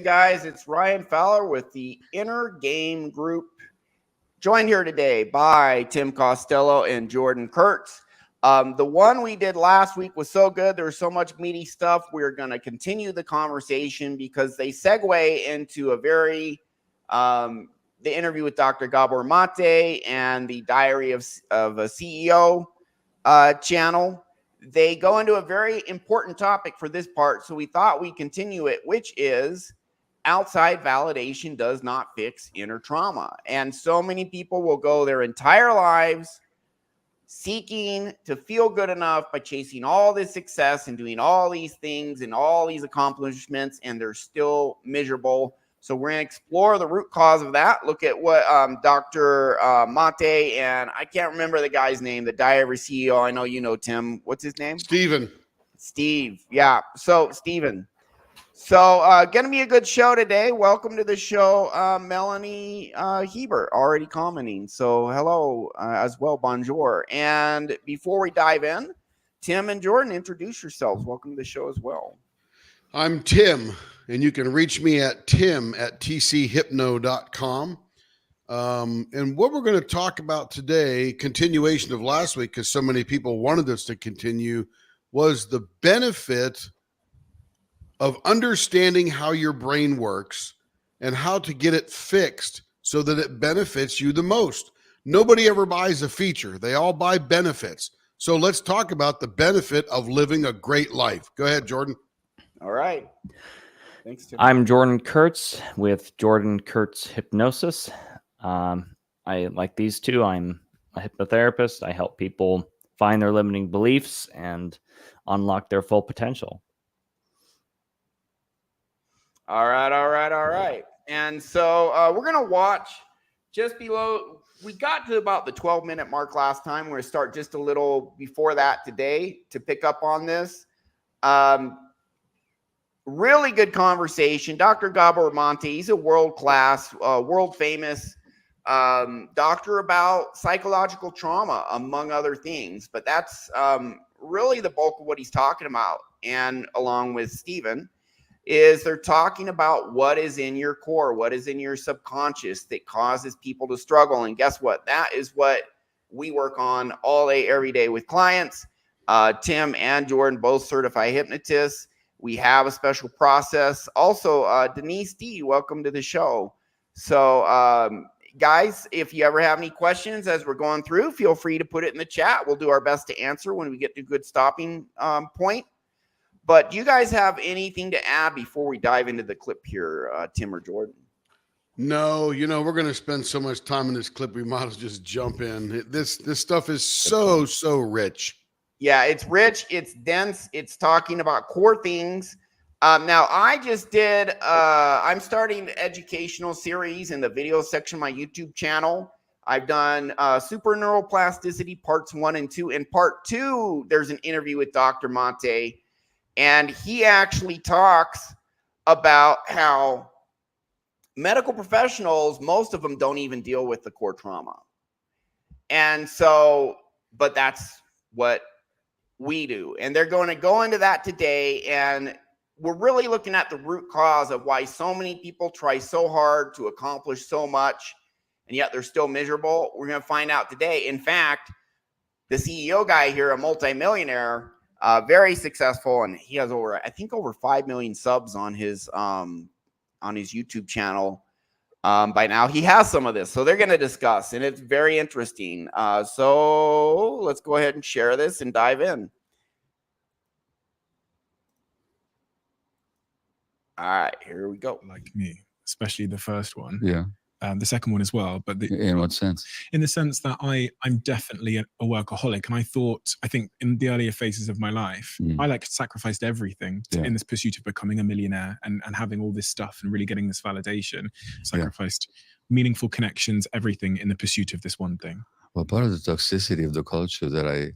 guys. It's Ryan Fowler with the Inner Game Group, joined here today by Tim Costello and Jordan Kurtz. The one we did last week was so good. There was so much meaty stuff. We're going to continue the conversation because they segue into a very, the interview with Dr. Gabor Mate and the Diary of a CEO channel. They go into a very important topic for this part, so we thought we'd continue it, which is outside validation does not fix inner trauma. And so many people will go their entire lives seeking to feel good enough by chasing all this success and doing all these things and all these accomplishments, and they're still miserable. So we're going to explore the root cause of that. Look at what Dr. Mate and I can't remember the guy's name, the Diary CEO. I know you know, Tim. What's his name? Steve. Yeah. So Steven. So going to be a good show today. Welcome to the show, Melanie Hebert, already commenting. So hello as well, bonjour. And before we dive in, Tim and Jordan, introduce yourselves. Welcome to the show as well. I'm Tim, and you can reach me at tim@tchypno.com. And what we're going to talk about today, continuation of last week, because so many people wanted us to continue, was the benefit of understanding how your brain works and how to get it fixed so that it benefits you the most. Nobody ever buys a feature. They all buy benefits. So let's talk about the benefit of living a great life. Go ahead, Jordan. All right. Thanks, Tim. I'm Jordan Kurtz with Jordan Kurtz Hypnosis. I like these two. I'm a hypnotherapist. I help people find their limiting beliefs and unlock their full potential. All right. And so we're going to watch just below. We got to about the 12-minute mark last time. We're going to start just a little before that today to pick up on this. Really good conversation. Dr. Gabor Mate, he's a world-class, world-famous doctor about psychological trauma, among other things. But that's really the bulk of what he's talking about. And along with Stephen, is they're talking about what is in your core, what is in your subconscious that causes people to struggle. And guess what? That is what we work on all day, every day with clients. Tim and Jordan, both certified hypnotists. We have a special process. Also, Denise D, welcome to the show. So, guys, if you ever have any questions as we're going through, feel free to put it in the chat. We'll do our best to answer when we get to a good stopping point. But do you guys have anything to add before we dive into the clip here, Tim or Jordan? No, we're going to spend so much time in this clip, we might as well just jump in. This stuff is so rich. Yeah, it's rich, it's dense, it's talking about core things. Now, I just did, I'm starting an educational series in the video section of my YouTube channel. I've done super neuroplasticity parts 1 and 2. In part 2, there's an interview with Dr. Mate, and he actually talks about how medical professionals, most of them don't even deal with the core trauma. And so, but that's what we do. And they're going to go into that today. And we're really looking at the root cause of why so many people try so hard to accomplish so much, and yet they're still miserable. We're going to find out today. In fact, the CEO guy here, a multi-millionaire, very successful, and he has over 5 million subs on his YouTube channel. By now, he has some of this, so they're going to discuss, and it's very interesting. So let's go ahead and share this and dive in. All right, here we go. Like me, especially the first one. Yeah. The second one as well. But in what sense? In the sense that I'm definitely a workaholic. And I think in the earlier phases of my life, I sacrificed everything in this pursuit of becoming a millionaire and having all this stuff and really getting this validation. Sacrificed meaningful connections, everything in the pursuit of this one thing. Well, part of the toxicity of the culture that I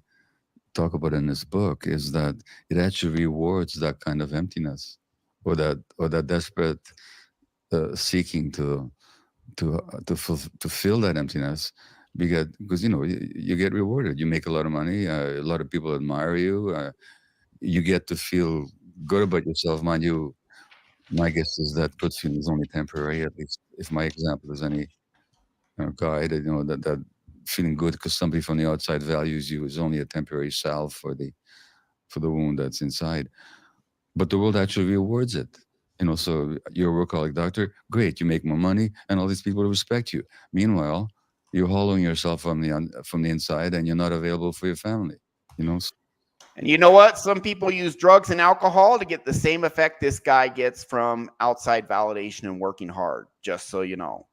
talk about in this book is that it actually rewards that kind of emptiness or that desperate seeking to fill that emptiness, because you get rewarded. You make a lot of money. A lot of people admire you. You get to feel good about yourself, mind you. my guess is that good feeling is only temporary. At least if my example is any guide, that feeling good because somebody from the outside values you is only a temporary salve for the wound that's inside. But the world actually rewards it. So you're a workaholic doctor, great, you make more money, and all these people respect you. Meanwhile, you're hollowing yourself from the inside, and you're not available for your family. And you know what? Some people use drugs and alcohol to get the same effect this guy gets from outside validation and working hard. Just so you know,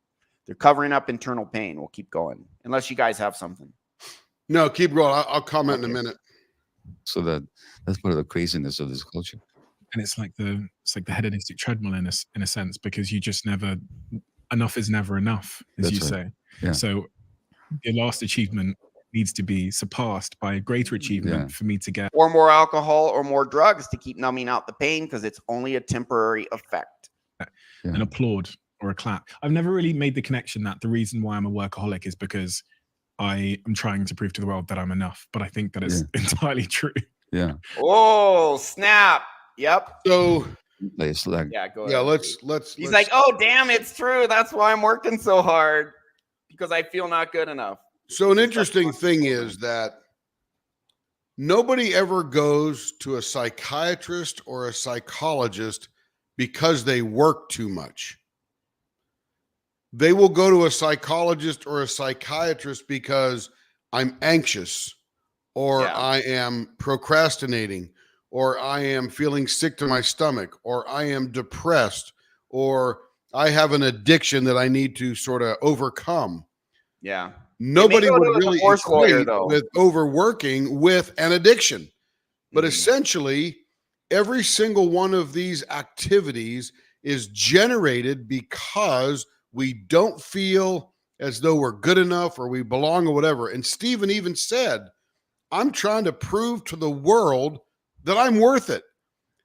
they're covering up internal pain. We'll keep going, unless you guys have something. No, keep going. I'll comment in a minute. So that's part of the craziness of this culture. And it's like the hedonistic treadmill in a sense, because you just never, enough is never enough, as you say. Yeah. So your last achievement needs to be surpassed by a greater achievement for me to get. Or more alcohol or more drugs to keep numbing out the pain, because it's only a temporary effect. An applaud or a clap. I've never really made the connection that the reason why I'm a workaholic is because I am trying to prove to the world that I'm enough. But I think that is entirely true. Yeah. Oh, snap. Yep. So it's like, yeah, go ahead. Yeah, let's. He's like, oh, damn, it's true. That's why I'm working so hard, because I feel not good enough. So an interesting thing is that nobody ever goes to a psychiatrist or a psychologist because they work too much. They will go to a psychologist or a psychiatrist because I'm anxious, or I am procrastinating, or I am feeling sick to my stomach, or I am depressed, or I have an addiction that I need to sort of overcome. Yeah. Nobody would really equate with overworking with an addiction. But essentially, every single one of these activities is generated because we don't feel as though we're good enough or we belong or whatever. And Stephen even said, I'm trying to prove to the world that I'm worth it.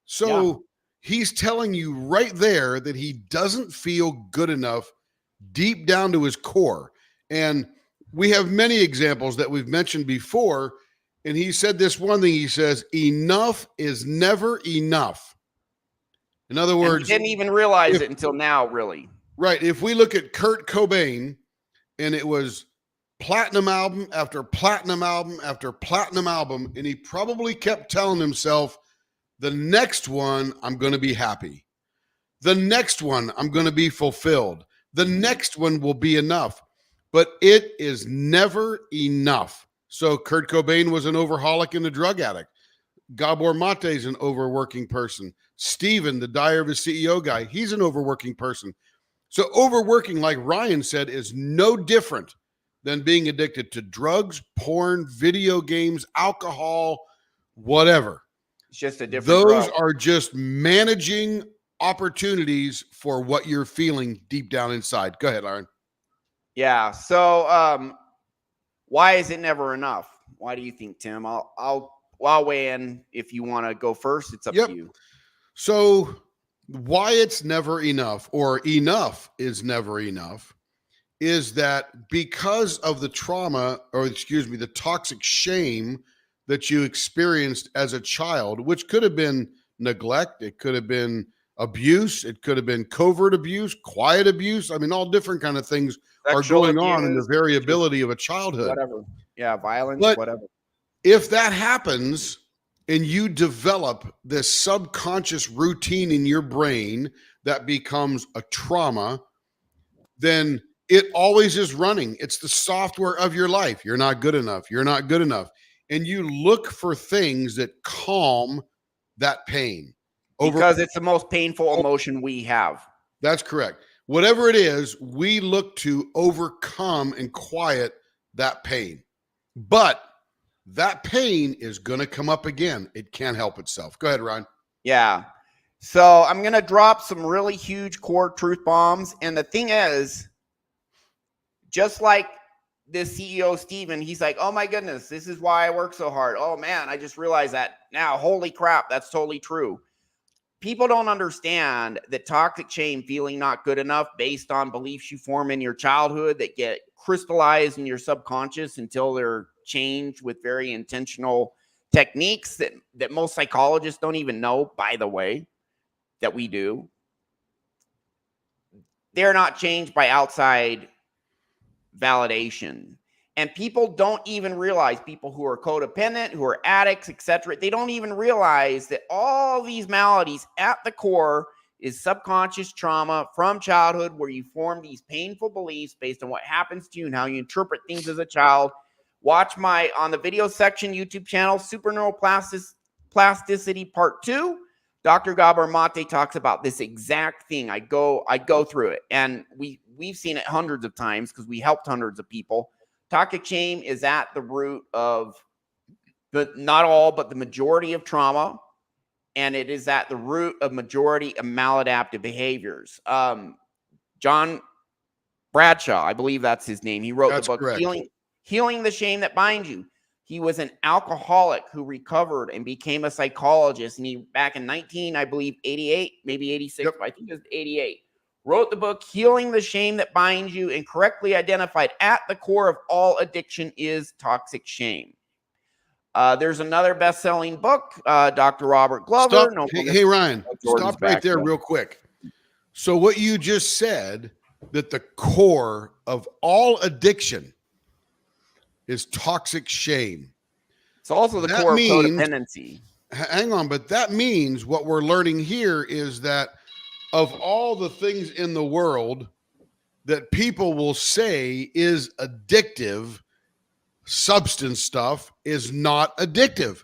So he's telling you right there that he doesn't feel good enough deep down to his core. And we have many examples that we've mentioned before. And he said this one thing, he says, enough is never enough. In other words, he didn't even realize it until now, really. Right. If we look at Kurt Cobain, and it was platinum album after platinum album after platinum album, and he probably kept telling himself, the next one, I'm going to be happy. The next one, I'm going to be fulfilled. The next one will be enough. But it is never enough. So Kurt Cobain was an overholic and a drug addict. Gabor Mate is an overworking person. Stephen, the Diary of a CEO guy, he's an overworking person. So overworking, like Ryan said, is no different than being addicted to drugs, porn, video games, alcohol, whatever. It's just a different Those drug. are just managing opportunities for what you're feeling deep down inside. Go ahead, Aaron. Yeah. So why is it never enough? Why do you think, Tim? I'll weigh in if you want to go first. It's up to you. So why it's never enough, or enough is never enough, is that because of the trauma, or the toxic shame that you experienced as a child, which could have been neglect, it could have been abuse, it could have been covert abuse, quiet abuse. I mean, all different kind of things sexual are going abuse, on in the variability of a childhood. Whatever. Yeah, violence, but whatever. If that happens and you develop this subconscious routine in your brain that becomes a trauma, then it always is running. It's the software of your life. You're not good enough. You're not good enough. And you look for things that calm that pain. Because it's the most painful emotion we have. That's correct. Whatever it is, we look to overcome and quiet that pain. But that pain is going to come up again. It can't help itself. Go ahead, Ryan. Yeah. So I'm going to drop some really huge core truth bombs. And the thing is, just like this CEO, Stephen, he's like, oh my goodness, this is why I work so hard. Oh man, I just realized that now. Holy crap, that's totally true. People don't understand that toxic shame, feeling not good enough based on beliefs you form in your childhood that get crystallized in your subconscious until they're changed with very intentional techniques that most psychologists don't even know, by the way, that we do. they're not changed by outside validation. And people don't even realize, people who are codependent, who are addicts, etc., they don't even realize that all these maladies at the core is subconscious trauma from childhood, where you form these painful beliefs based on what happens to you and how you interpret things as a child. Watch my, on the video section, YouTube channel, Super Neuroplasticity Part 2. Dr. Gabor Mate talks about this exact thing. I go through it, and we've seen it hundreds of times because we helped hundreds of people. Toxic shame is at the root of, not all, but the majority of trauma, and it is at the root of majority of maladaptive behaviors. John Bradshaw, I believe that's his name. He wrote the book Healing the Shame That Binds You. He was an alcoholic who recovered and became a psychologist. And he, back in 88, maybe 86, but I think it was 88, wrote the book Healing the Shame That Binds You, and correctly identified at the core of all addiction is toxic shame. There's another best-selling book, Dr. Robert Glover. Hey, Ryan, stop right there real quick. So what you just said, that the core of all addiction is toxic shame. It's also the core of codependency. Hang on, but that means what we're learning here is that of all the things in the world that people will say is addictive, substance stuff is not addictive.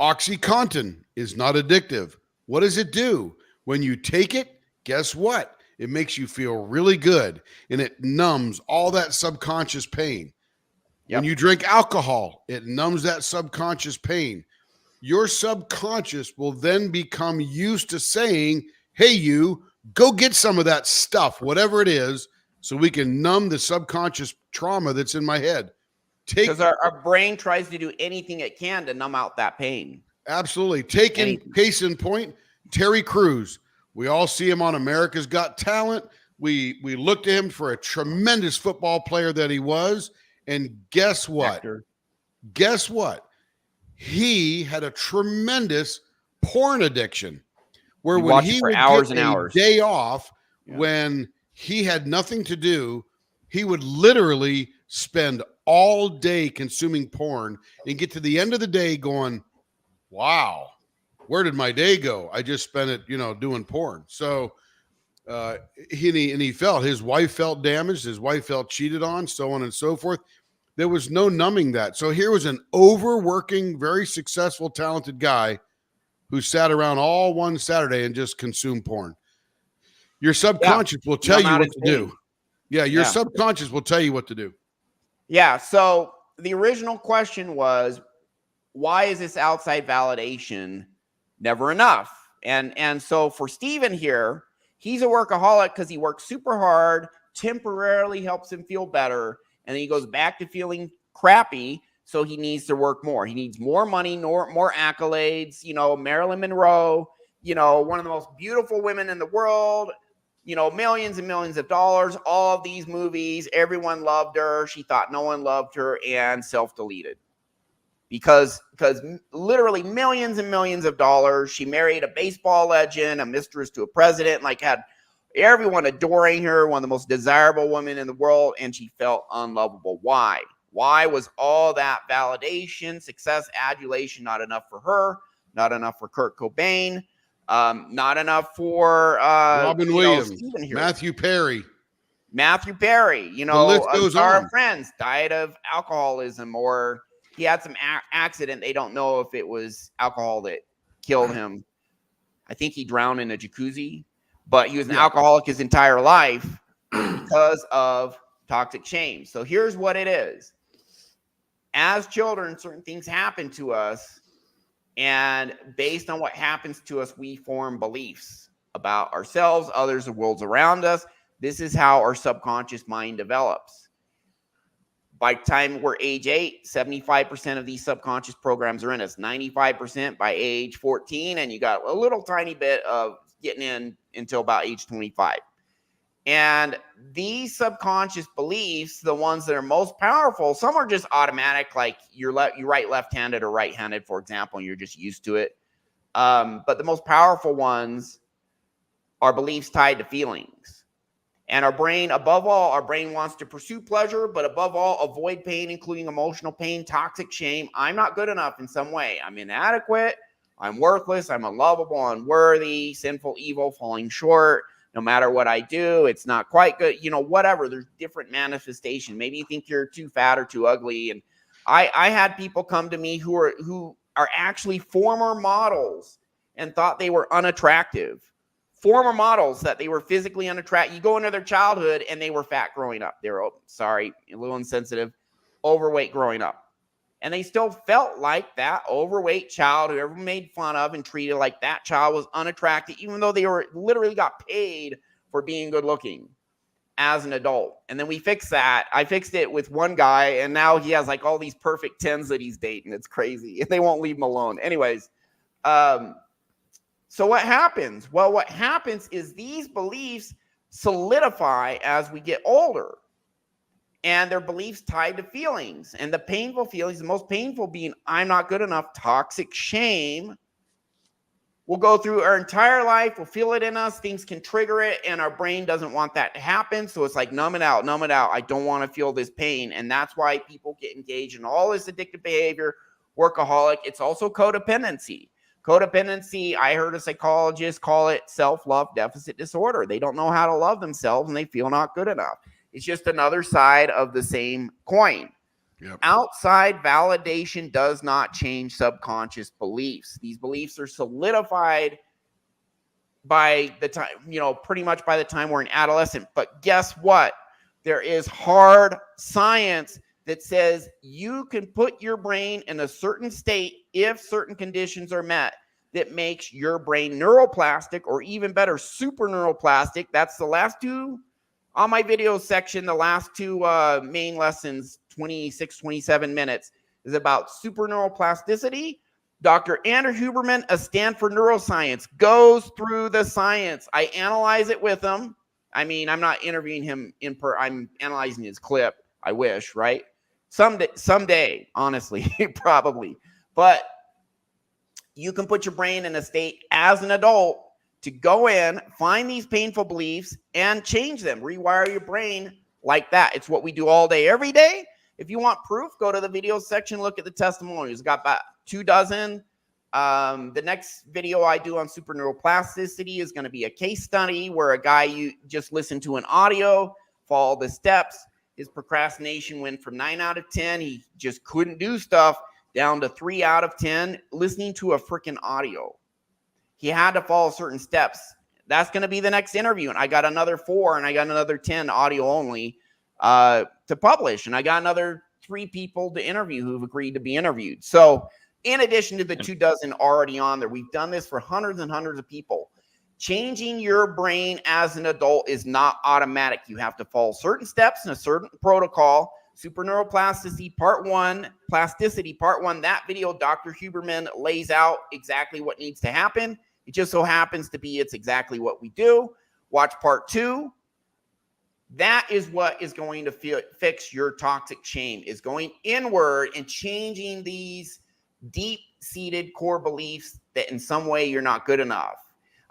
OxyContin is not addictive. What does it do? When you take it, guess what? It makes you feel really good, and it numbs all that subconscious pain. Yep. When you drink alcohol, it numbs that subconscious pain. Your subconscious will then become used to saying, hey, you, go get some of that stuff, whatever it is, so we can numb the subconscious trauma that's in my head. Because our brain tries to do anything it can to numb out that pain. Absolutely. Case in point, Terry Crews. We all see him on America's Got Talent. We look to him for a tremendous football player that he was. And guess what? Actor. Guess what? He had a tremendous porn addiction, where when he would get a day off, when he had nothing to do, he would literally spend all day consuming porn and get to the end of the day going, wow, where did my day go? I just spent it, doing porn. So he felt, his wife felt damaged, his wife felt cheated on, so on and so forth. There was no numbing that. So here was an overworking, very successful, talented guy who sat around all one Saturday and just consumed porn. Your subconscious will tell you what to do. Yeah, your subconscious will tell you what to do. Yeah, so the original question was, why is this outside validation never enough? And so for Steven here, he's a workaholic because he works super hard, temporarily helps him feel better, and then he goes back to feeling crappy, so he needs to work more. He needs more money, more accolades, Marilyn Monroe, one of the most beautiful women in the world, millions and millions of dollars, all of these movies, everyone loved her. She thought no one loved her, and self-deleted. Because literally millions and millions of dollars. She married a baseball legend, a mistress to a president, had everyone adoring her, one of the most desirable women in the world, and she felt unlovable. Why? Why was all that validation, success, adulation not enough for her? Not enough for Kurt Cobain? Not enough for Robin Williams, Matthew Perry. The list goes on. Our friends died of alcoholism, or he had some accident. They don't know if it was alcohol that killed him. I think he drowned in a jacuzzi, but he was an alcoholic his entire life because of toxic shame. So here's what it is. As children, certain things happen to us, and based on what happens to us, we form beliefs about ourselves, others, the worlds around us. This is how our subconscious mind develops. By the time we're age 8, 75% of these subconscious programs are in us, 95% by age 14, and you got a little tiny bit of getting in until about age 25. And these subconscious beliefs, the ones that are most powerful, some are just automatic, like you write left-handed or right-handed, for example, and you're just used to it. But the most powerful ones are beliefs tied to feelings. And our brain, above all, our brain wants to pursue pleasure, but above all, avoid pain, including emotional pain, toxic shame. I'm not good enough in some way. I'm inadequate. I'm worthless. I'm unlovable, unworthy, sinful, evil, falling short. No matter what I do, it's not quite good. Whatever. There's different manifestation. Maybe you think you're too fat or too ugly. And I had people come to me who are actually former models and thought they were unattractive. Former models that they were physically unattractive. You go into their childhood and they were fat growing up. They were, a little insensitive, overweight growing up. And they still felt like that overweight child who everyone made fun of and treated like that child was unattractive, even though they were literally got paid for being good looking as an adult. And then we fixed that. I fixed it with one guy, and now he has like all these perfect 10s that he's dating. It's crazy. And they won't leave him alone. Anyways, so what happens? Well, what happens is these beliefs solidify as we get older. And their beliefs tied to feelings. And the painful feelings, the most painful being I'm not good enough, toxic shame, we'll go through our entire life. We'll feel it in us. Things can trigger it. And our brain doesn't want that to happen. So it's like, numb it out, numb it out. I don't want to feel this pain. And that's why people get engaged in all this addictive behavior, workaholic. It's also codependency. Codependency, I heard a psychologist call it self-love deficit disorder. They don't know how to love themselves and they feel not good enough. It's just another side of the same coin. Yep. Outside validation does not change subconscious beliefs. These beliefs are solidified by the time, pretty much by the time we're an adolescent. But guess what? There is hard science that says you can put your brain in a certain state if certain conditions are met that makes your brain neuroplastic, or even better, super neuroplastic. That's the last two on my video section. The last two main lessons, 26, 27 minutes, is about super neuroplasticity. Dr. Andrew Huberman, a Stanford neuroscience, goes through the science. I analyze it with him. I mean, I'm not interviewing him I'm analyzing his clip. I wish, right? Someday, honestly, probably. But you can put your brain in a state as an adult to go in, find these painful beliefs, and change them. Rewire your brain like that. It's what we do all day, every day. If you want proof, go to the video section, look at the testimonials. Got about 24. The next video I do on super neuroplasticity is going to be a case study where a guy, you just listen to an audio, follow the steps. His procrastination went from 9 out of 10. He just couldn't do stuff down to 3 out of 10 listening to a freaking audio. He had to follow certain steps. That's going to be the next interview. And I got another 4 and I got another 10 audio only to publish. And I got another 3 people to interview who've agreed to be interviewed. So in addition to the 24 already on there, we've done this for hundreds and hundreds of people. Changing your brain as an adult is not automatic. You have to follow certain steps in a certain protocol. Super neuroplasticity part 1, plasticity part 1. That video, Dr. Huberman lays out exactly what needs to happen. It just so happens to be it's exactly what we do. Watch part 2. That is what is going to fix your toxic shame, is going inward and changing these deep-seated core beliefs that in some way you're not good enough.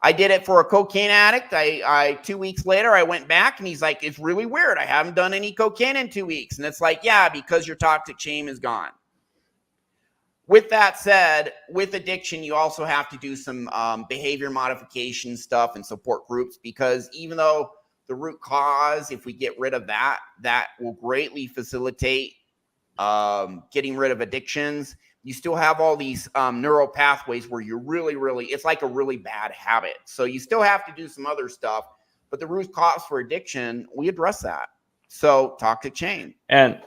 I did it for a cocaine addict. I 2 weeks later, I went back and he's like, it's really weird. I haven't done any cocaine in 2 weeks. And it's like, yeah, because your toxic shame is gone. With that said, with addiction, you also have to do some behavior modification stuff and support groups, because even though the root cause, if we get rid of that, that will greatly facilitate getting rid of addictions. You still have all these neural pathways where you're really, it's like a really bad habit. So you still have to do some other stuff, but the root cause for addiction, we address that. So toxic shame. And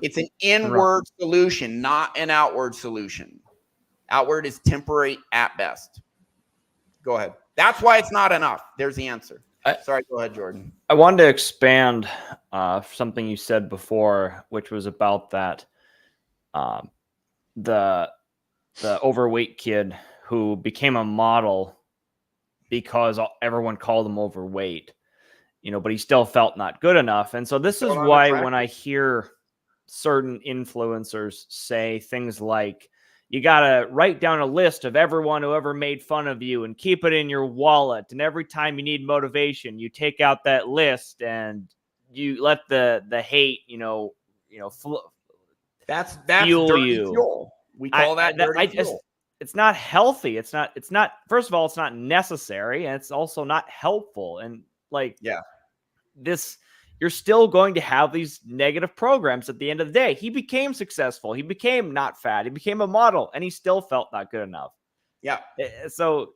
it's an inward solution, not an outward solution. Outward is temporary at best. Go ahead. That's why it's not enough. There's the answer. Sorry, go ahead, Jordan. I wanted to expand something you said before, which was about that the overweight kid who became a model because everyone called him overweight, but he still felt not good enough. And so this is why when I hear certain influencers say things like, you got to write down a list of everyone who ever made fun of you and keep it in your wallet. And every time you need motivation, you take out that list and you let the hate, That's fuel dirty you. fuel. We call that dirty fuel. It's not healthy. It's not, first of all, it's not necessary. And it's also not helpful. And you're still going to have these negative programs at the end of the day. He became successful. He became not fat. He became a model, and he still felt not good enough. Yeah. So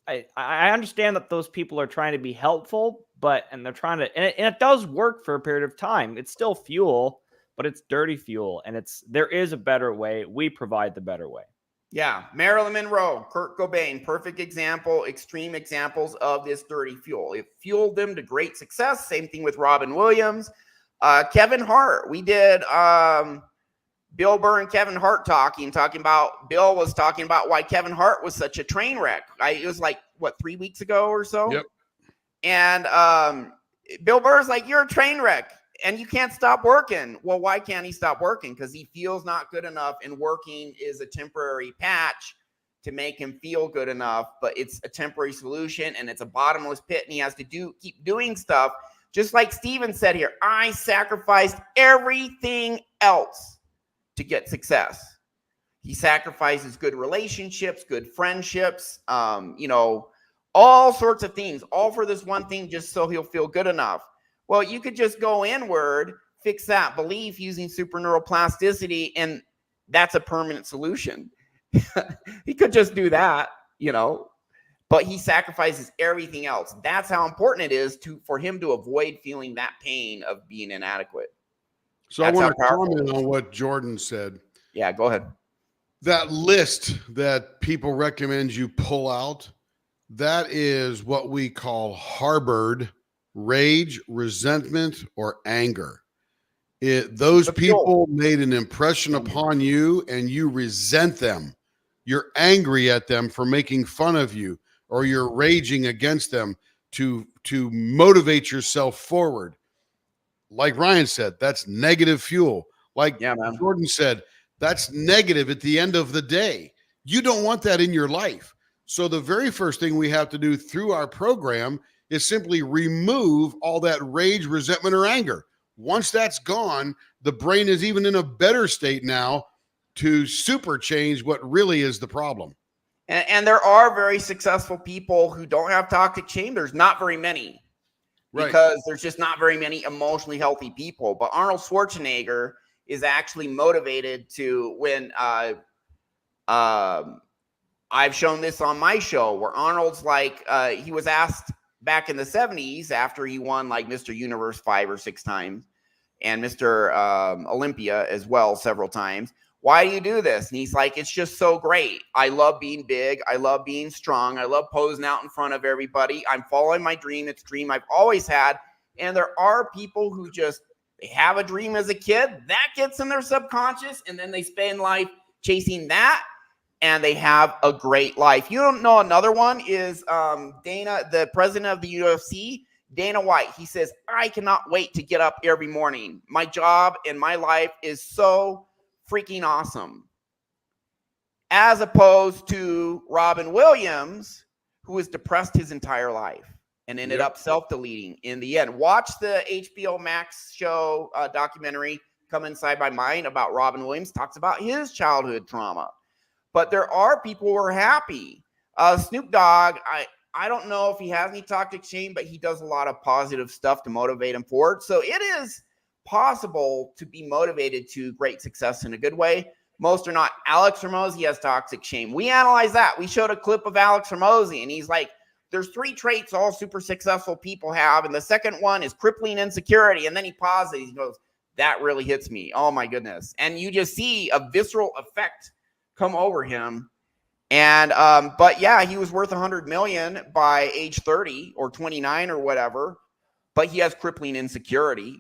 I understand that those people are trying to be helpful, and they're trying to, and it does work for a period of time. It's still fuel, but it's dirty fuel, and there is a better way. We provide the better way. Yeah, Marilyn Monroe, Kurt Cobain, perfect example, extreme examples of this dirty fuel. It fueled them to great success. Same thing with Robin Williams. Kevin Hart, we did Bill Burr and Kevin Hart Bill was talking about why Kevin Hart was such a train wreck. It was like, 3 weeks ago or so? Yep. And Bill Burr's like, you're a train wreck. And you can't stop working. Well, why can't he stop working? Because he feels not good enough, and working is a temporary patch to make him feel good enough. But it's a temporary solution, and it's a bottomless pit, and he has to keep doing stuff. Just like Steven said here, I sacrificed everything else to get success. He sacrifices good relationships, good friendships, all sorts of things, all for this one thing, just so he'll feel good enough. Well, you could just go inward, fix that belief using super neuroplasticity, and that's a permanent solution. He could just do that, but he sacrifices everything else. That's how important it is for him to avoid feeling that pain of being inadequate. So I want to comment on what Jordan said. Yeah, go ahead. That list that people recommend you pull out, that is what we call harbored rage, resentment, or anger. Those people made an impression upon you, and you resent them. You're angry at them for making fun of you, or you're raging against them to motivate yourself forward. Like Ryan said, that's negative fuel. Like Jordan said, that's negative at the end of the day. You don't want that in your life. So the very first thing we have to do through our program is simply remove all that rage, resentment, or anger. Once that's gone, the brain is even in a better state now to super change what really is the problem. And there are very successful people who don't have toxic shame. There's not very many, because there's just not very many emotionally healthy people. But Arnold Schwarzenegger is actually motivated to, when I've shown this on my show, where Arnold's like, he was asked back in the 70s after he won like Mr. Universe 5 or 6 times and Mr. Olympia as well several times, why do you do this? And he's like, it's just so great. I love being big. I love being strong. I love posing out in front of everybody. I'm following my dream. It's a dream I've always had. And there are people who they have a dream as a kid that gets in their subconscious, and then they spend life chasing that, and they have a great life. You don't know, another one is Dana, the president of the UFC, Dana White. He says, I cannot wait to get up every morning. My job and my life is so freaking awesome. As opposed to Robin Williams, who was depressed his entire life and ended up self-deleting in the end. Watch the HBO Max show documentary, Come Inside My Mind, about Robin Williams. Talks about his childhood trauma. But there are people who are happy. Snoop Dogg, I don't know if he has any toxic shame, but he does a lot of positive stuff to motivate him forward. So it is possible to be motivated to great success in a good way. Most are not. Alex Hormozi has toxic shame. We analyzed that. We showed a clip of Alex Hormozi, and he's like, there's 3 traits all super successful people have, and the second one is crippling insecurity. And then he pauses. He goes, that really hits me. Oh, my goodness. And you just see a visceral effect come over him. And but yeah, he was worth 100 million by age 30 or 29 or whatever, but he has crippling insecurity.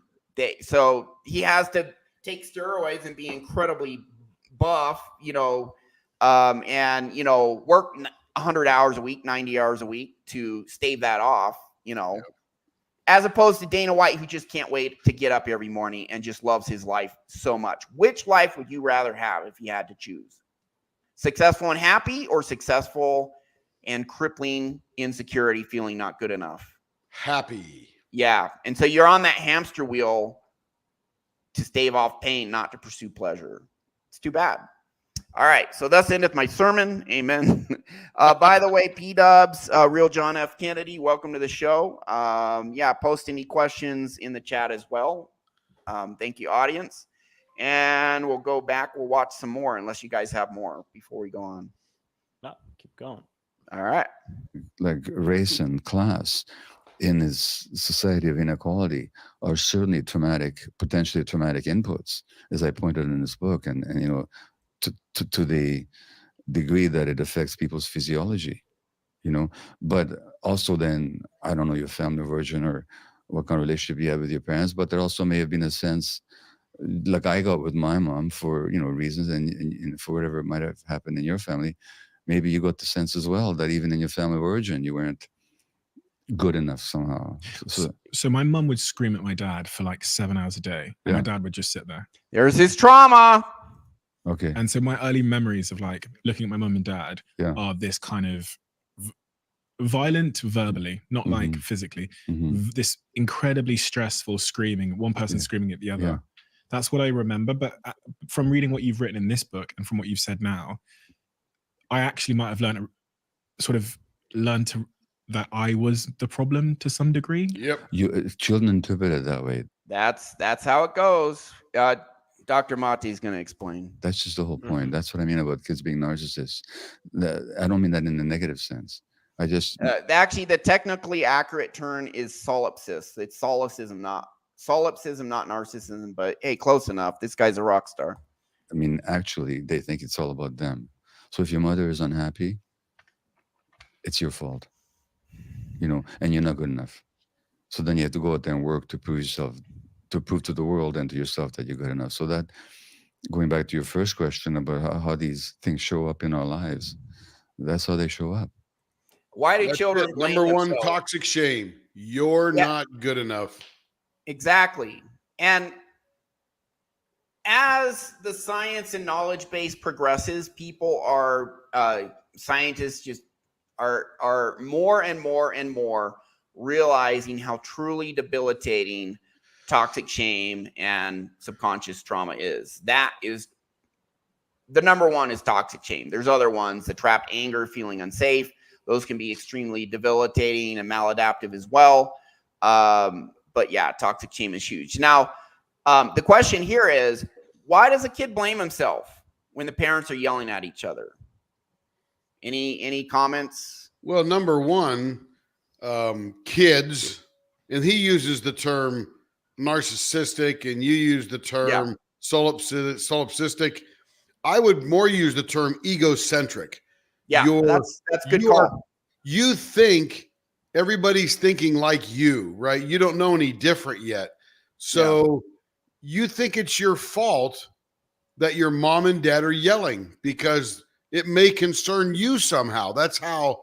So he has to take steroids and be incredibly buff, and work 100 hours a week, 90 hours a week to stave that off, as opposed to Dana White, who just can't wait to get up every morning and just loves his life so much. Which life would you rather have if you had to choose? Successful and happy, or successful and crippling insecurity, feeling not good enough? Happy. Yeah. And so you're on that hamster wheel to stave off pain, not to pursue pleasure. It's too bad. All right. So thus endeth my sermon. Amen. By the way, P-Dubs, Real John F. Kennedy, welcome to the show. Yeah, post any questions in the chat as well. Thank you, audience. And we'll go back. We'll watch some more, unless you guys have more before we go on. No, keep going. All right. Like race and class in this society of inequality are certainly traumatic, potentially traumatic inputs, as I pointed in this book, and you know, to the degree that it affects people's physiology, you know. But also, then I don't know your family origin or what kind of relationship you have with your parents, but there also may have been a sense, like I got with my mom for, you know, reasons, and for whatever might have happened in your family, maybe you got the sense as well that even in your family of origin, you weren't good enough somehow. So my mum would scream at my dad for like 7 hours a day, and my dad would just sit there. There's his trauma. Okay. And so my early memories of like looking at my mum and dad are this kind of violent verbally, not like physically, this incredibly stressful screaming, one person screaming at the other. Yeah. That's what I remember. But from reading what you've written in this book and from what you've said now, I actually might have learned that I was the problem to some degree. Yep. Children interpret it that way. That's how it goes. Dr. Mati is going to explain. That's just the whole point. That's what I mean about kids being narcissists. I don't mean that in a negative sense. I just actually, the technically accurate term is solipsis. It's solipsism, not narcissism. But hey, close enough. This guy's a rock star. I mean, actually, they think it's all about them. So if your mother is unhappy, it's your fault, you know, and you're not good enough. So then you have to go out there and work to prove to the world and to yourself that you're good enough. So that, going back to your first question about how these things show up in our lives, that's how they show up. Why do children blame number one themselves? toxic shame? You're not good enough. Exactly. And as the science and knowledge base progresses, people scientists just are more and more and more realizing how truly debilitating toxic shame and subconscious trauma is. That is the number one, is toxic shame. There's other ones, the trapped anger, feeling unsafe. Those can be extremely debilitating and maladaptive as well. But yeah, toxic shame is huge. Now, the question here is, why does a kid blame himself when the parents are yelling at each other? Any comments? Well, number one, kids, and he uses the term narcissistic, and you use the term solipsistic. I would more use the term egocentric. Yeah, that's good call. You think everybody's thinking like you, right? You don't know any different yet. So you think it's your fault that your mom and dad are yelling because it may concern you somehow. That's how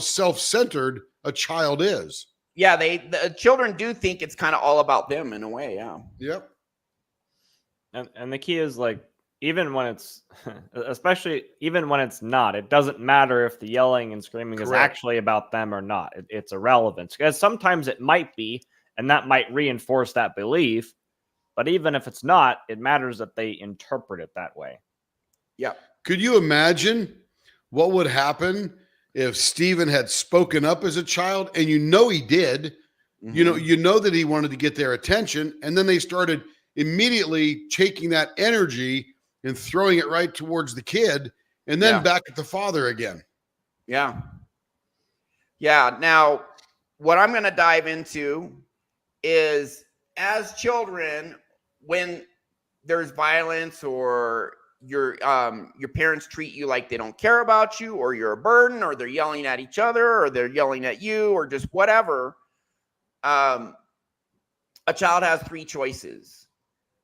self-centered a child is. Yeah, the children do think it's kind of all about them in a way. Yeah. Yep. And the key is, like, even when it's, especially even when it's not, it doesn't matter if the yelling and screaming is actually about them or not. It's irrelevant, because sometimes it might be, and that might reinforce that belief. But even if it's not, it matters that they interpret it that way. Yeah. Could you imagine what would happen if Stephen had spoken up as a child, and you know he did, you know that he wanted to get their attention, and then they started immediately taking that energy and throwing it right towards the kid, and then back at the father again. Yeah. Yeah. Now, what I'm going to dive into is, as children, when there's violence or your parents treat you like they don't care about you, or you're a burden, or they're yelling at each other, or they're yelling at you, or just whatever, a child has three choices.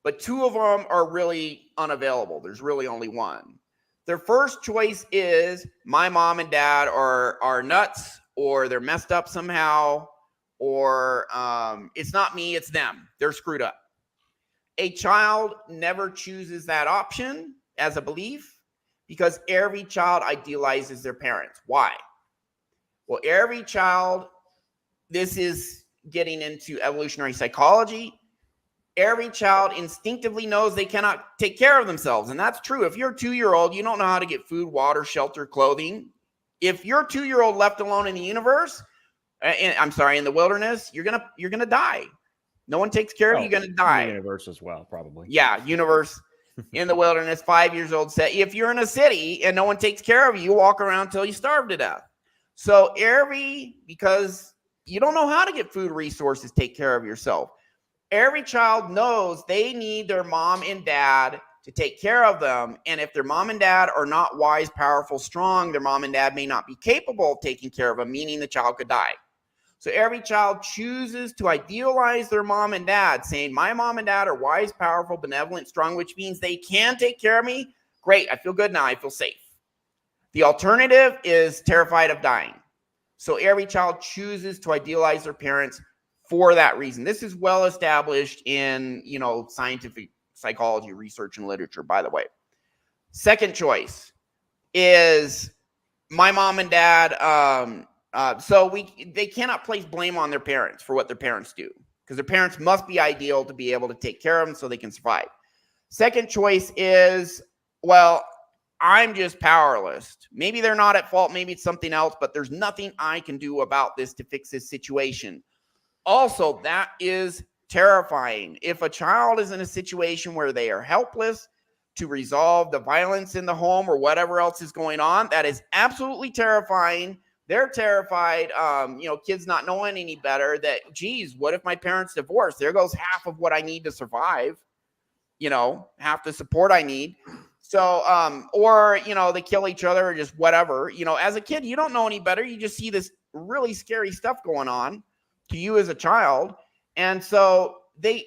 But two of them are really unavailable. There's really only one. Their first choice is, my mom and dad are nuts, or they're messed up somehow, or it's not me, it's them. They're screwed up. A child never chooses that option as a belief, Because every child idealizes their parents. Why? Well, every child, this is getting into evolutionary psychology. Every child instinctively knows they cannot take care of themselves. And that's true. If you're a 2-year-old, you don't know how to get food, water, shelter, clothing. If you're a 2-year-old left alone in the universe, in the wilderness, you're gonna die. No one takes care of you, you're gonna die. Universe as well, probably. Yeah, universe. In the wilderness, 5 years old. Say, if you're in a city and no one takes care of you, you walk around until you starve to death. So because you don't know how to get food, resources, take care of yourself. Every child knows they need their mom and dad to take care of them. And if their mom and dad are not wise, powerful, strong, their mom and dad may not be capable of taking care of them, meaning the child could die. So every child chooses to idealize their mom and dad, saying, my mom and dad are wise, powerful, benevolent, strong, which means they can take care of me. Great, I feel good now, I feel safe. The alternative is terrified of dying. So every child chooses to idealize their parents for that reason. This is well established in, scientific psychology research and literature, by the way. Second choice is my mom and dad, they cannot place blame on their parents for what their parents do, because their parents must be ideal to be able to take care of them so they can survive. Second choice is, well, I'm just powerless. Maybe they're not at fault. Maybe it's something else, but there's nothing I can do about this to fix this situation. Also, that is terrifying. If a child is in a situation where they are helpless to resolve the violence in the home or whatever else is going on, that is absolutely terrifying. They're terrified, kids not knowing any better, that, geez, what if my parents divorce? There goes half of what I need to survive, half the support I need. So, or they kill each other or just whatever. As a kid, you don't know any better. You just see this really scary stuff going on to you as a child. And so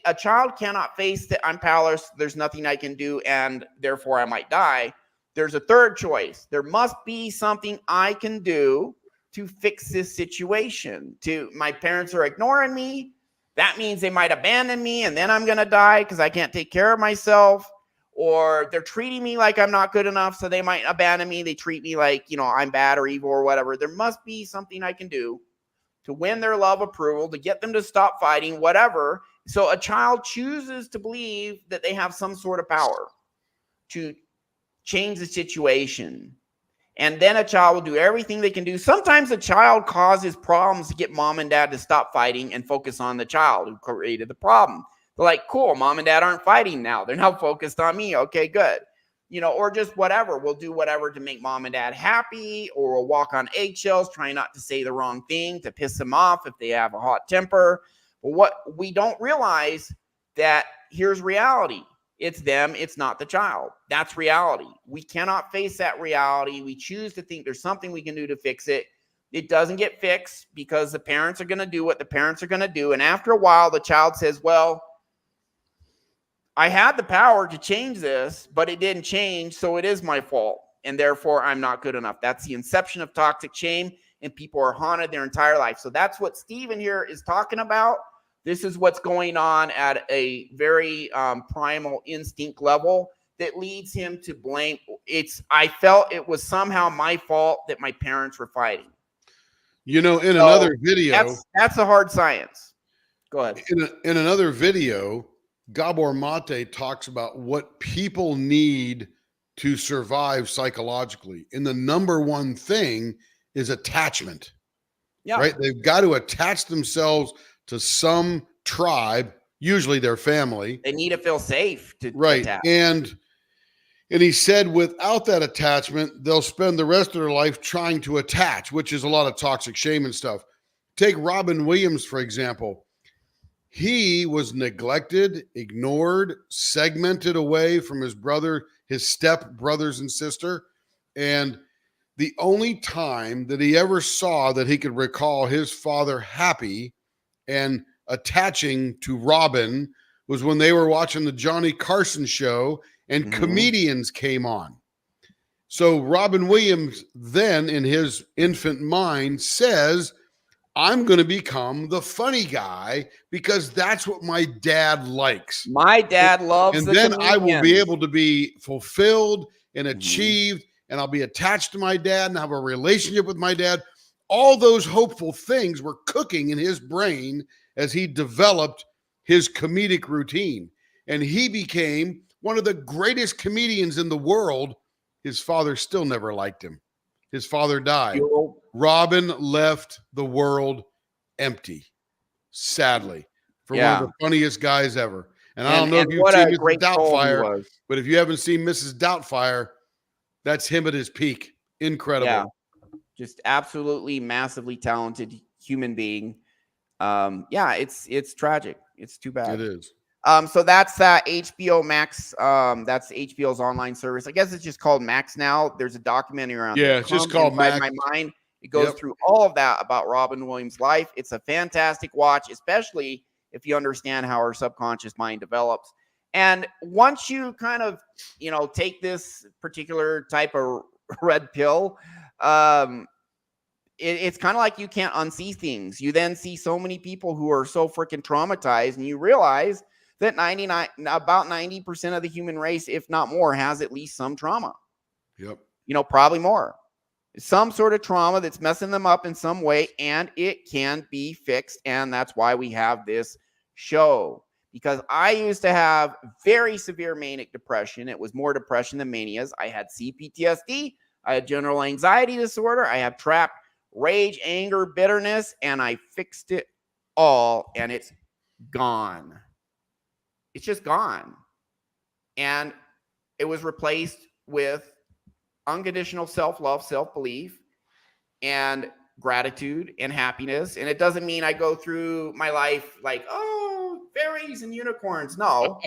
a child cannot face that I'm powerless, there's nothing I can do, and therefore I might die. There's a third choice. There must be something I can do to fix this situation. My parents are ignoring me. That means they might abandon me and then I'm going to die because I can't take care of myself. Or they're treating me like I'm not good enough, so they might abandon me. They treat me like, I'm bad or evil or whatever. There must be something I can do to win their love, approval, to get them to stop fighting, whatever. So a child chooses to believe that they have some sort of power to change the situation. And then a child will do everything they can do. Sometimes a child causes problems to get mom and dad to stop fighting and focus on the child who created the problem. They're like, cool, mom and dad aren't fighting now. They're now focused on me. Okay, good. Or just whatever. We'll do whatever to make mom and dad happy, or we'll walk on eggshells, trying not to say the wrong thing to piss them off if they have a hot temper. But what we don't realize, that here's reality. It's them. It's not the child. That's reality. We cannot face that reality. We choose to think there's something we can do to fix it. It doesn't get fixed because the parents are going to do what the parents are going to do. And after a while, the child says, well, I had the power to change this, but it didn't change, so it is my fault, and therefore I'm not good enough. That's the inception of toxic shame, and people are haunted their entire life. So that's what Stephen here is talking about. This is what's going on at a very primal instinct level that leads him to blame. I felt it was somehow my fault that my parents were fighting. Another video. That's a hard science. Go ahead. In another video, Gabor Mate talks about what people need to survive psychologically. And the number one thing is attachment. Yeah. Right? They've got to attach themselves to some tribe, usually their family. They need to feel safe to attach. And he said without that attachment, they'll spend the rest of their life trying to attach, which is a lot of toxic shame and stuff. Take Robin Williams, for example. He was neglected, ignored, segmented away from his brother, his step brothers and sister. And the only time that he ever saw that he could recall his father happy and attaching to Robin was when they were watching the Johnny Carson show and comedians came on. So Robin Williams then, in his infant mind, says, I'm going to become the funny guy because that's what my dad likes. My dad loves and then I will be able to be fulfilled and achieved, and I'll be attached to my dad and have a relationship with my dad. All those hopeful things were cooking in his brain as he developed his comedic routine. And he became one of the greatest comedians in the world. His father still never liked him. His father died. Robin left the world empty, sadly, for one of the funniest guys ever. And I don't know if you've seen Mrs. Doubtfire, but if you haven't seen Mrs. Doubtfire, that's him at his peak. Incredible. Yeah. Just absolutely massively talented human being. It's tragic. It's too bad. It is. So that's HBO Max. That's HBO's online service. I guess it's just called Max now. There's a documentary around. Yeah, it's just called Max. My mind. It goes through all of that about Robin Williams' life. It's a fantastic watch, especially if you understand how our subconscious mind develops. And once you kind of, take this particular type of red pill, it's kind of like you can't unsee things. You then see so many people who are so freaking traumatized, and you realize that about 90% of the human race, if not more, has at least some trauma. Yep. Probably more. Some sort of trauma that's messing them up in some way, and it can be fixed. And that's why we have this show. Because I used to have very severe manic depression. It was more depression than manias. I had CPTSD. I had general anxiety disorder. I have trapped rage, anger, bitterness, and I fixed it all, and it's gone. It's just gone. And it was replaced with unconditional self-love, self-belief, and gratitude and happiness. And it doesn't mean I go through my life like, oh, fairies and unicorns. No.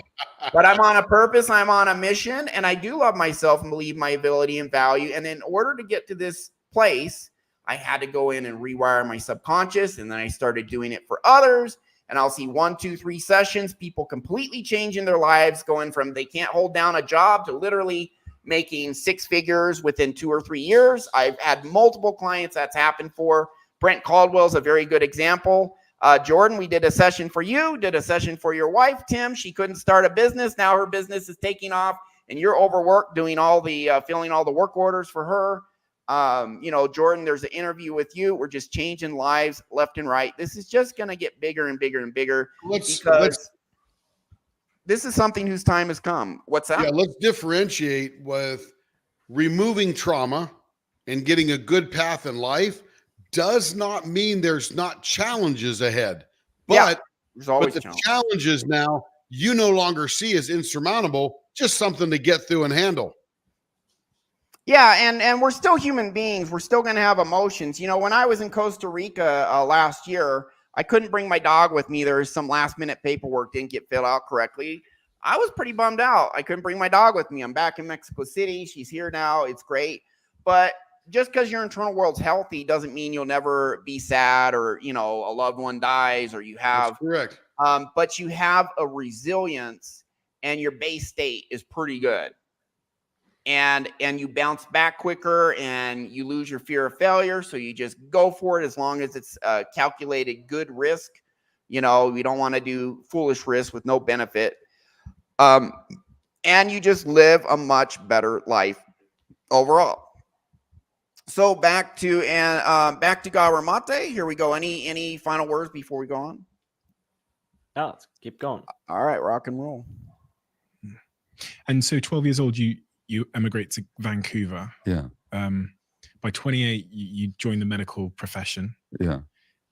But I'm on a purpose. I'm on a mission. And I do love myself and believe my ability and value. And in order to get to this place, I had to go in and rewire my subconscious. And then I started doing it for others. And I'll see 1, 2, 3 sessions, people completely changing their lives, going from they can't hold down a job to literally making 6 figures within 2 or 3 years. I've had multiple clients that's happened for. Brent Caldwell's a very good example. Jordan, we did a session for you, did a session for your wife, Tim. She couldn't start a business. Now her business is taking off, and you're overworked doing all the filling all the work orders for her. Jordan, there's an interview with you. We're just changing lives left and right. This is just going to get bigger and bigger and bigger because this is something whose time has come. What's that? Yeah, let's differentiate with removing trauma and getting a good path in life does not mean there's not challenges ahead. But, there's always the challenges now you no longer see as insurmountable, just something to get through and handle. Yeah, and we're still human beings. We're still going to have emotions. When I was in Costa Rica last year, I couldn't bring my dog with me. There was some last-minute paperwork didn't get filled out correctly. I was pretty bummed out. I couldn't bring my dog with me. I'm back in Mexico City. She's here now. It's great. But just because your internal world's healthy doesn't mean you'll never be sad or, a loved one dies or you have. That's correct. But you have a resilience and your base state is pretty good. And you bounce back quicker and you lose your fear of failure. So you just go for it as long as it's calculated good risk. We don't want to do foolish risk with no benefit. And you just live a much better life overall. So back to Gabor Mate. Here we go. Any final words before we go on? No, let's keep going. All right, rock and roll. And so 12 years old, you emigrate to Vancouver. Yeah. By 28, you join the medical profession. Yeah.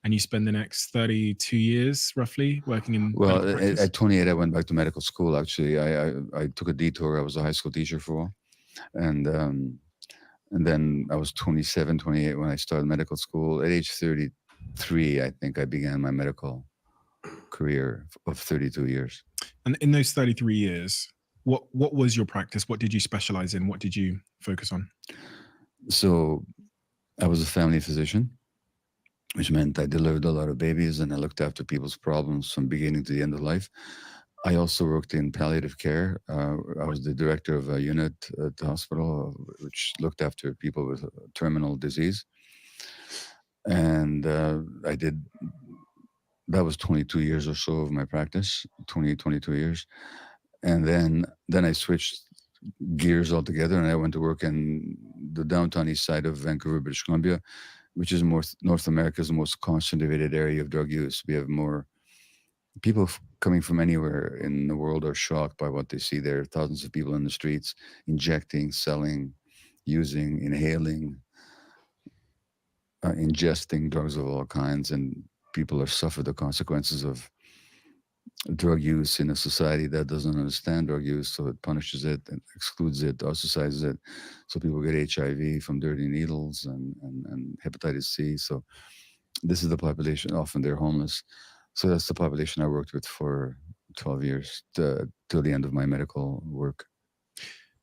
And you spend the next 32 years roughly working in. Well, at 28, I went back to medical school. Actually, I took a detour. I was a high school teacher for a while. And then I was 27, 28 when I started medical school. At age 33, I think I began my medical career of 32 years. And in those 33 years, what was your practice? What did you specialize in? What did you focus on? So I was a family physician, which meant I delivered a lot of babies and I looked after people's problems from beginning to the end of life. I also worked in palliative care. I was the director of a unit at the hospital, which looked after people with terminal disease. And that was 22 years or so of my practice, 22 years. And then I switched gears altogether, and I went to work in the downtown east side of Vancouver, British Columbia, which is North America's most concentrated area of drug use. We have more people coming from anywhere in the world are shocked by what they see there. Thousands of people in the streets injecting, selling, using, inhaling, ingesting drugs of all kinds, and people are suffer the consequences of drug use in a society that doesn't understand drug use, so it punishes it and excludes it, ostracizes it. So people get HIV from dirty needles and hepatitis C. So this is the population. Often they're homeless. So that's the population I worked with for 12 years till the end of my medical work.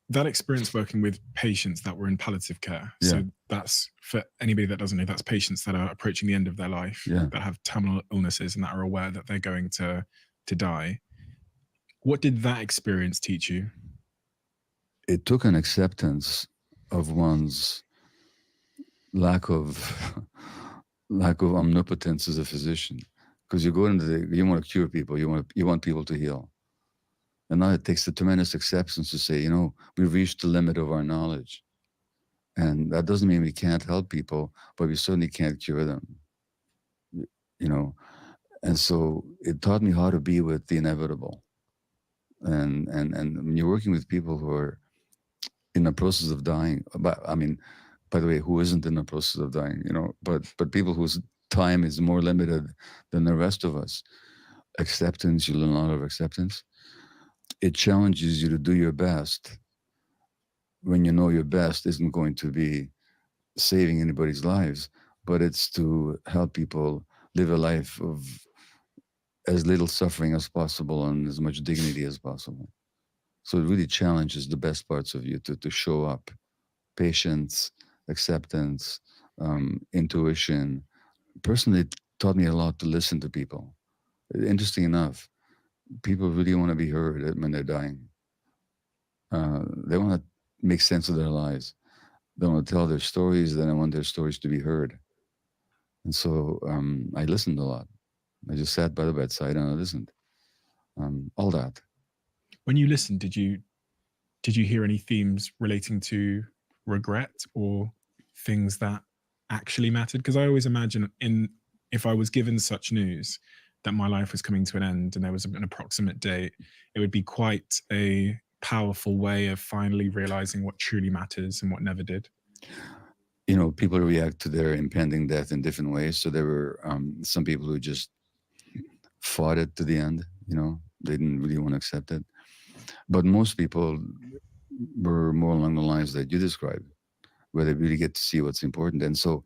That experience working with patients that were in palliative care. Yeah. So that's, for anybody that doesn't know, that's patients that are approaching the end of their life, Yeah. that have terminal illnesses and that are aware that they're going to die. What did that experience teach you? It took an acceptance of one's lack of omnipotence as a physician, because you go into you want to cure people, you want people to heal, and now it takes a tremendous acceptance to say, we've reached the limit of our knowledge, and that doesn't mean we can't help people, but we certainly can't cure them. And so it taught me how to be with the inevitable. And when you're working with people who are in the process of dying, but I mean, by the way, who isn't in the process of dying, but people whose time is more limited than the rest of us. Acceptance, you learn a lot of acceptance. It challenges you to do your best when you know your best isn't going to be saving anybody's lives, but it's to help people live a life of as little suffering as possible and as much dignity as possible. So it really challenges the best parts of you to show up. Patience, acceptance, intuition. Personally, it taught me a lot to listen to people. Interesting enough, people really want to be heard when they're dying. They want to make sense of their lives. They want to tell their stories, then I want their stories to be heard. And so I listened a lot. I just sat by the bedside and I listened. All that. When you listened, did you hear any themes relating to regret or things that actually mattered? Because I always imagine if I was given such news that my life was coming to an end and there was an approximate date, it would be quite a powerful way of finally realizing what truly matters and what never did. People react to their impending death in different ways. So there were some people who just fought it to the end. They didn't really want to accept it. But most people were more along the lines that you described, where they really get to see what's important. And so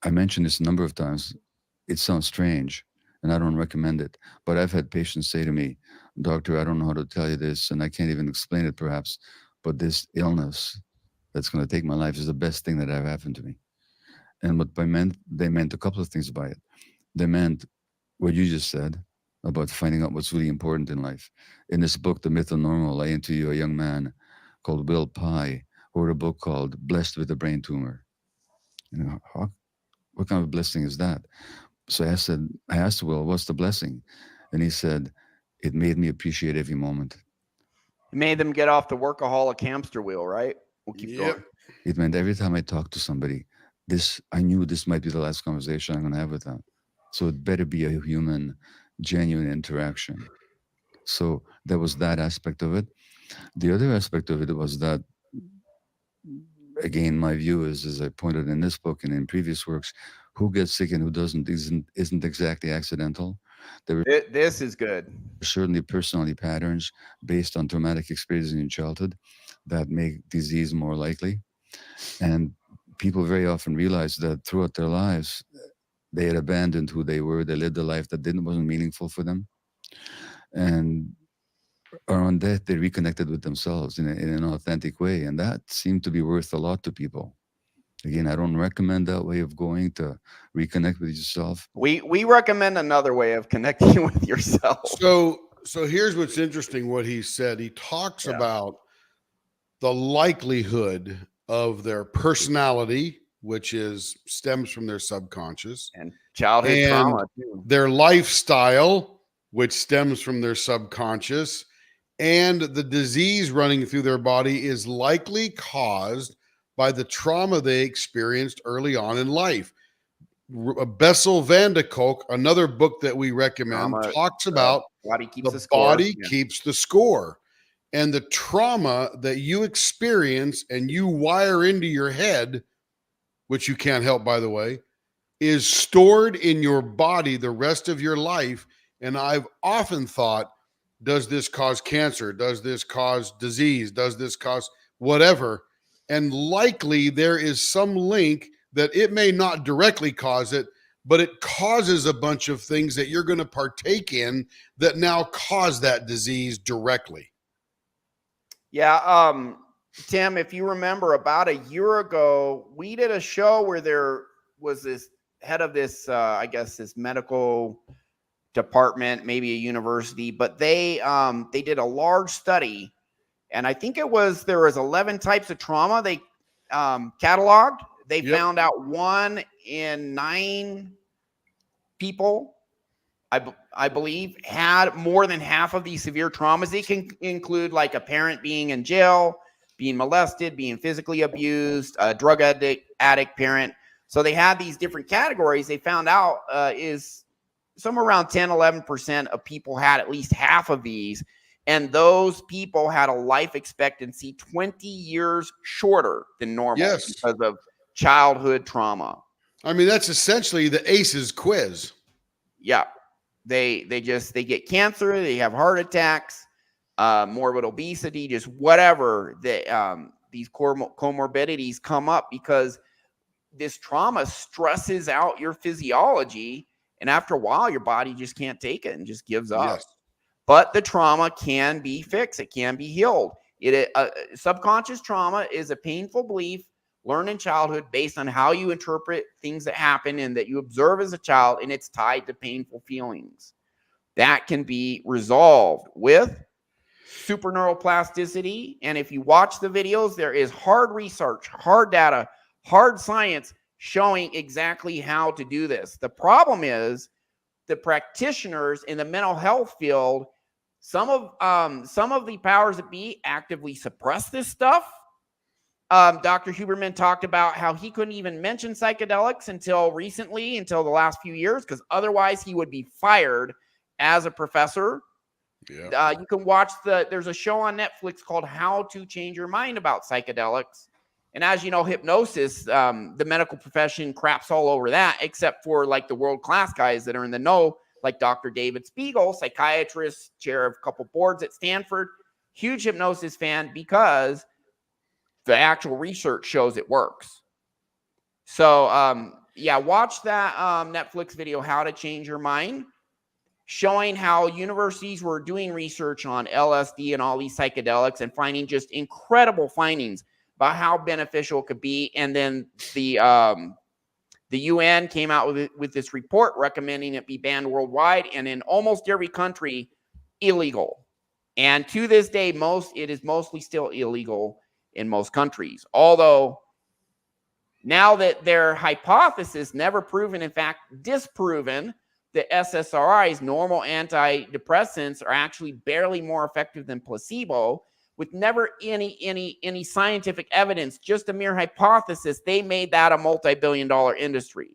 I mentioned this a number of times. It sounds strange, and I don't recommend it. But I've had patients say to me, "Doctor, I don't know how to tell you this, and I can't even explain it perhaps, but this illness that's going to take my life is the best thing that ever happened to me." And what they meant a couple of things by it. They meant what you just said about finding out what's really important in life. In this book, The Myth of Normal, I interview a young man called Will Pye, who wrote a book called Blessed with a Brain Tumor. What kind of blessing is that? So I asked Will, what's the blessing? And he said, it made me appreciate every moment. It made them get off the workaholic hamster wheel, right? We'll keep going. It meant every time I talked to somebody, I knew this might be the last conversation I'm going to have with them. So it better be a human, genuine interaction. So there was that aspect of it. The other aspect of it was that, again, my view is, as I pointed in this book and in previous works, who gets sick and who doesn't isn't exactly accidental. This is good. Certainly personality patterns based on traumatic experiences in childhood that make disease more likely. And people very often realize that throughout their lives, they had abandoned who they were. They lived a life that wasn't meaningful for them. And around death, they reconnected with themselves in an authentic way. And that seemed to be worth a lot to people. Again, I don't recommend that way of going to reconnect with yourself. We recommend another way of connecting with yourself. So here's what's interesting, what he said. He talks about the likelihood of their personality, which stems from their subconscious, and childhood trauma too. Their lifestyle, which stems from their subconscious, and the disease running through their body is likely caused by the trauma they experienced early on in life. Bessel van de Kolk, another book that we recommend, talks about body keeps the body keeps the score. And the trauma that you experience and you wire into your head, which you can't help, by the way, is stored in your body the rest of your life. And I've often thought, does this cause cancer? Does this cause disease? Does this cause whatever? And likely there is some link that it may not directly cause it, but it causes a bunch of things that you're going to partake in that now cause that disease directly. Yeah. Tim, if you remember, about a year ago, we did a show where there was this head of this, I guess, this medical department, maybe a university, but they did a large study, and I think there was 11 types of trauma they cataloged. They found out 1 in 9 people, I believe, had more than half of these severe traumas. They can include like a parent being in jail, being molested, being physically abused, a drug addict parent. So they had these different categories. They found out is somewhere around 10-11% of people had at least half of these. And those people had a life expectancy 20 years shorter than normal because of childhood trauma. I mean, that's essentially the ACEs quiz. Yeah. They get cancer, they have heart attacks, morbid obesity, just whatever. These comorbidities come up because this trauma stresses out your physiology, and after a while your body just can't take it and just gives up. Yes. But the trauma can be fixed, it can be healed. Subconscious trauma is a painful belief learned in childhood based on how you interpret things that happen and that you observe as a child, and it's tied to painful feelings. That can be resolved with super neuroplasticity. And if you watch the videos, there is hard research, hard data, hard science showing exactly how to do this. The problem is the practitioners in the mental health field, some of the powers that be actively suppress this stuff. Dr. Huberman talked about how he couldn't even mention psychedelics until the last few years, because otherwise he would be fired as a professor. Yeah. You can watch there's a show on Netflix called How to Change Your Mind about psychedelics. And as you know, hypnosis, the medical profession craps all over that, except for like the world-class guys that are in the know, like Dr. David Spiegel, psychiatrist, chair of a couple boards at Stanford, huge hypnosis fan, because the actual research shows it works. So, watch that Netflix video, How to Change Your Mind, showing how universities were doing research on LSD and all these psychedelics and finding just incredible findings about how beneficial it could be. And then the UN came out with this report recommending it be banned worldwide, and in almost every country, illegal. And to this day, it is mostly still illegal in most countries. Although now that their hypothesis, never proven, in fact disproven, that SSRIs, normal antidepressants, are actually barely more effective than placebo, with never any scientific evidence, just a mere hypothesis, they made that a multi-billion-dollar industry.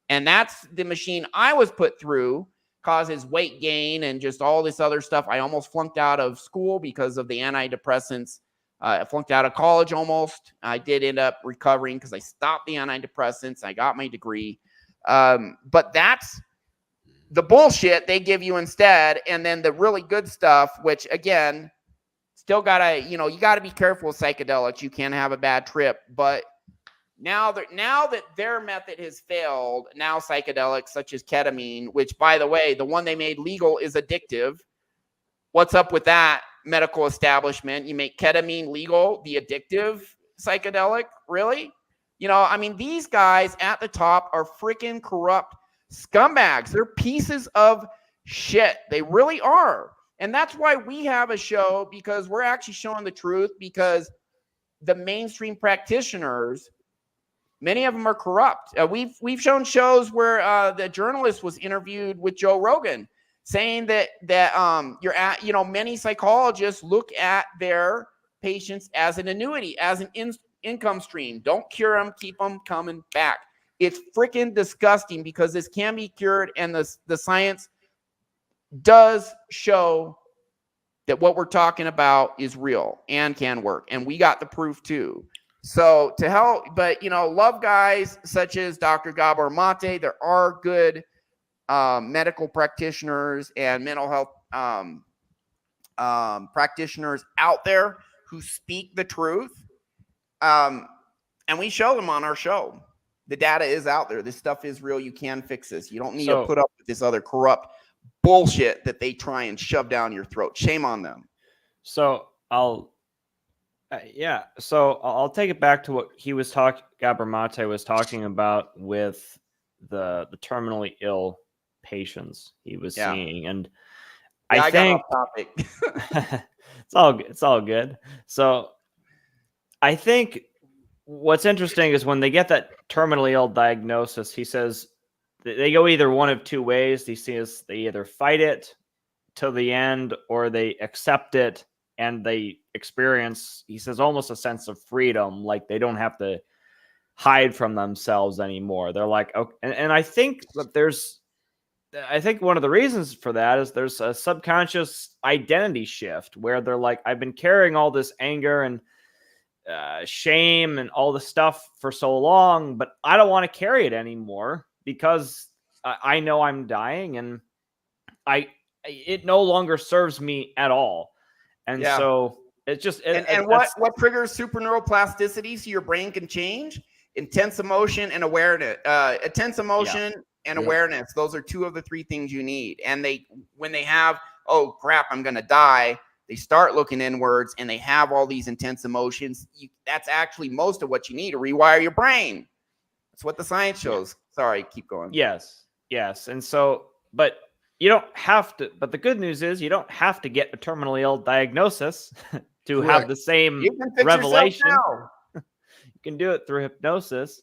And that's the machine I was put through, causes weight gain and just all this other stuff. I almost flunked out of school because of the antidepressants. I flunked out of college almost. I did end up recovering because I stopped the antidepressants. I got my degree. But that's the bullshit they give you instead. And then the really good stuff, which again, still gotta, you gotta be careful with psychedelics. You can have a bad trip. But now that their method has failed, now psychedelics such as ketamine, which by the way, the one they made legal is addictive. What's up with that, medical establishment? You make ketamine legal, the addictive psychedelic? Really? These guys at the top are freaking corrupt scumbags. They're pieces of shit. They really are. And that's why we have a show, because we're actually showing the truth, because the mainstream practitioners, many of them are corrupt. We've shown shows where the journalist was interviewed with Joe Rogan saying that you're at, many psychologists look at their patients as an annuity, as an income stream. Don't cure them, keep them coming back. It's freaking disgusting because this can be cured, and the science does show that what we're talking about is real and can work, and we got the proof too. So to help, but love guys such as Dr. Gabor Mate. There are good medical practitioners and mental health practitioners out there who speak the truth, and we show them on our show. The data is out there. This stuff is real. You can fix this. You don't need to put up with this other corrupt bullshit that they try and shove down your throat. Shame on them. So I'll take it back to what Gabor Mate was talking about with the terminally ill patients he was seeing. And I think got off topic. it's all good. So I think what's interesting is when they get that terminally ill diagnosis, he says they go either one of two ways. He says they either fight it till the end or they accept it and they experience, he says, almost a sense of freedom. Like they don't have to hide from themselves anymore. They're like, okay. And I think that one of the reasons for that is there's a subconscious identity shift where they're like, I've been carrying all this anger and shame and all the stuff for so long, but I don't want to carry it anymore because I know I'm dying and it no longer serves me at all. And so it's just what triggers super neuroplasticity so your brain can change? Intense emotion and awareness. Intense emotion and awareness. Those are two of the three things you need. And when they have, oh crap, I'm gonna die, they start looking inwards and they have all these intense emotions. That's actually most of what you need to rewire your brain. That's what the science shows. Sorry, keep going. Yes. And so, but you don't have to, but the good news is you don't have to get a terminally ill diagnosis to have the same revelation. You can do it through hypnosis.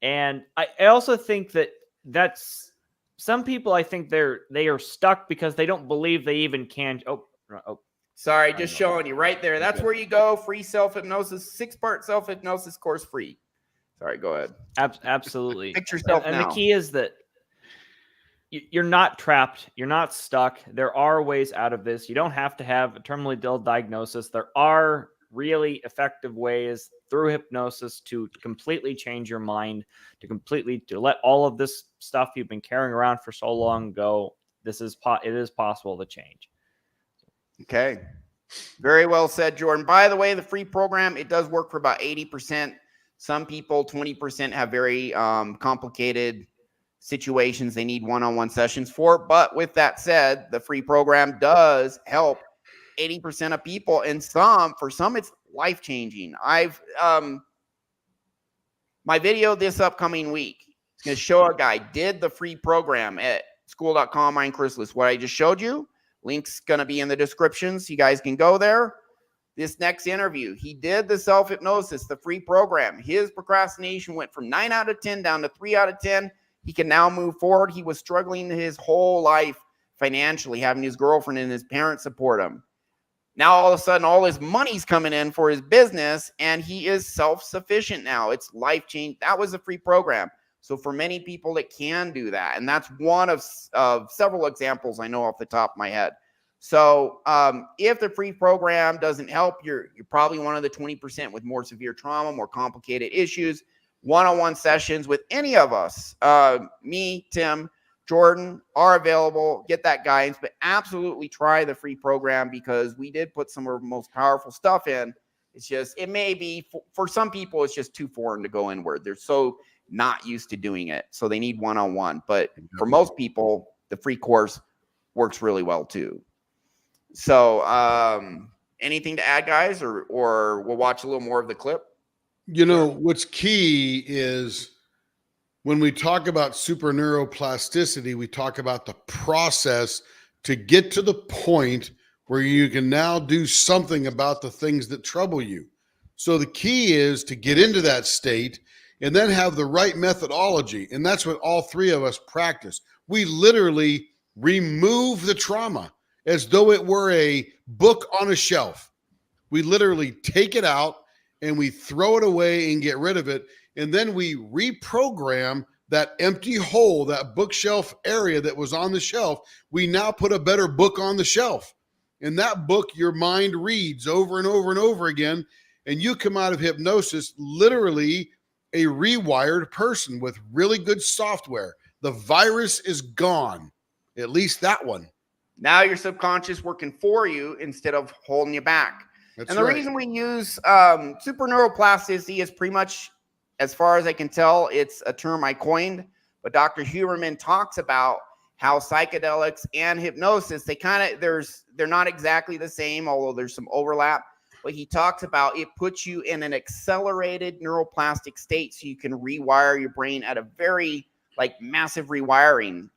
And I also think that's some people, I think they are stuck because they don't believe they even can. Sorry, just showing you right there. That's where you go. Free self-hypnosis, 6-part self-hypnosis course free. Sorry, go ahead. Absolutely. Fix yourself and now. The key is that you're not trapped. You're not stuck. There are ways out of this. You don't have to have a terminally ill diagnosis. There are really effective ways through hypnosis to completely change your mind, to let all of this stuff you've been carrying around for so long go. It is possible to change. Okay. Very well said, Jordan. By the way, the free program, it does work for about 80%. Some people, 20%, have very complicated situations they need one-on-one sessions for. But with that said, the free program does help 80% of people. And for some, it's life-changing. My video this upcoming week is going to show a guy did the free program at school.com, Mind Chrysalis. What I just showed you, link's going to be in the description, so you guys can go there. This next interview, he did the self-hypnosis, the free program. His procrastination went from 9 out of 10 down to 3 out of 10. He can now move forward. He was struggling his whole life financially, having his girlfriend and his parents support him. Now, all of a sudden, all his money's coming in for his business, and he is self-sufficient now. It's life-changing. That was a free program. So for many people, it can do that. And that's one of several examples I know off the top of my head. So if the free program doesn't help, you're probably one of the 20% with more severe trauma, more complicated issues. One-on-one sessions with any of us, me, Tim, Jordan, are available. Get that guidance, but absolutely try the free program because we did put some of the most powerful stuff in. It's just, it may be, for some people, it's just too foreign to go inward. They're so not used to doing it. So they need one-on-one. But for most people, the free course works really well too. So anything to add, guys, or we'll watch a little more of the clip? What's key is when we talk about super neuroplasticity, we talk about the process to get to the point where you can now do something about the things that trouble you. So the key is to get into that state and then have the right methodology. And that's what all three of us practice. We literally remove the trauma as though it were a book on a shelf. We literally take it out and we throw it away and get rid of it. And then we reprogram that empty hole, that bookshelf area that was on the shelf. We now put a better book on the shelf. And that book, your mind reads over and over and over again. And you come out of hypnosis literally a rewired person with really good software. The virus is gone, at least that one. Now your subconscious working for you instead of holding you back. That's and the right. reason we use super neuroplasticity is pretty much, as far as I can tell, it's a term I coined. But Dr. Huberman talks about how psychedelics and hypnosis, they're not exactly the same, although there's some overlap. But he talks about it puts you in an accelerated neuroplastic state so you can rewire your brain at a very massive rewiring.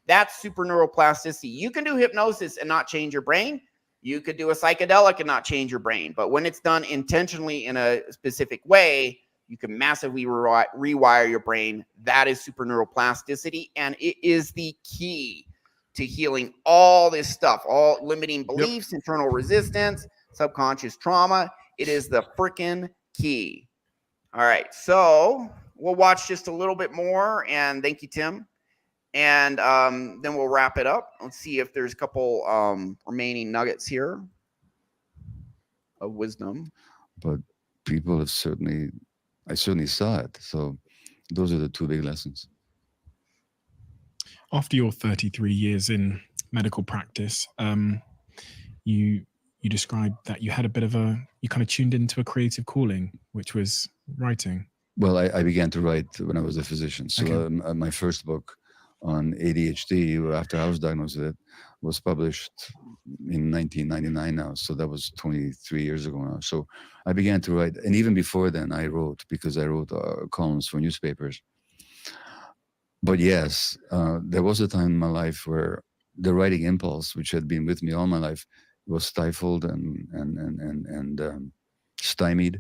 That's super neuroplasticity. You can do hypnosis and not change your brain. You could do a psychedelic and not change your brain. But when it's done intentionally in a specific way, you can massively rewire your brain. That is super neuroplasticity. And it is the key to healing all this stuff, all limiting beliefs, internal resistance, subconscious trauma. It is the freaking key. All right. So we'll watch just a little bit more. And thank you, Tim. And then we'll wrap it up. Let's see if there's a couple remaining nuggets here of wisdom. But people have I certainly saw it. So those are the two big lessons. After your 33 years in medical practice, you described that you had you kind of tuned into a creative calling, which was writing. Well, I began to write when I was a physician. So my first book on ADHD, after I was diagnosed with it, was published in 1999 now. So that was 23 years ago now. So I began to write. And even before then, I wrote, because I wrote columns for newspapers. But yes, there was a time in my life where the writing impulse, which had been with me all my life, was stifled and stymied.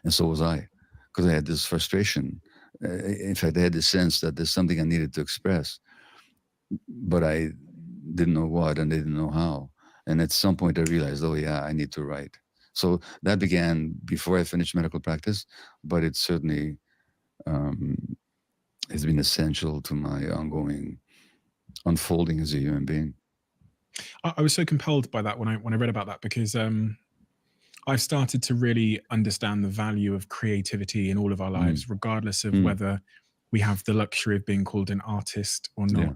And so was I, because I had this frustration. In fact, I had the sense that there's something I needed to express, but I didn't know what and I didn't know how. And at some point I realized, oh yeah, I need to write. So that began before I finished medical practice, but it certainly has been essential to my ongoing unfolding as a human being. I was so compelled by that when I read about that, because I've started to really understand the value of creativity in all of our lives, regardless of whether we have the luxury of being called an artist or not. Yeah.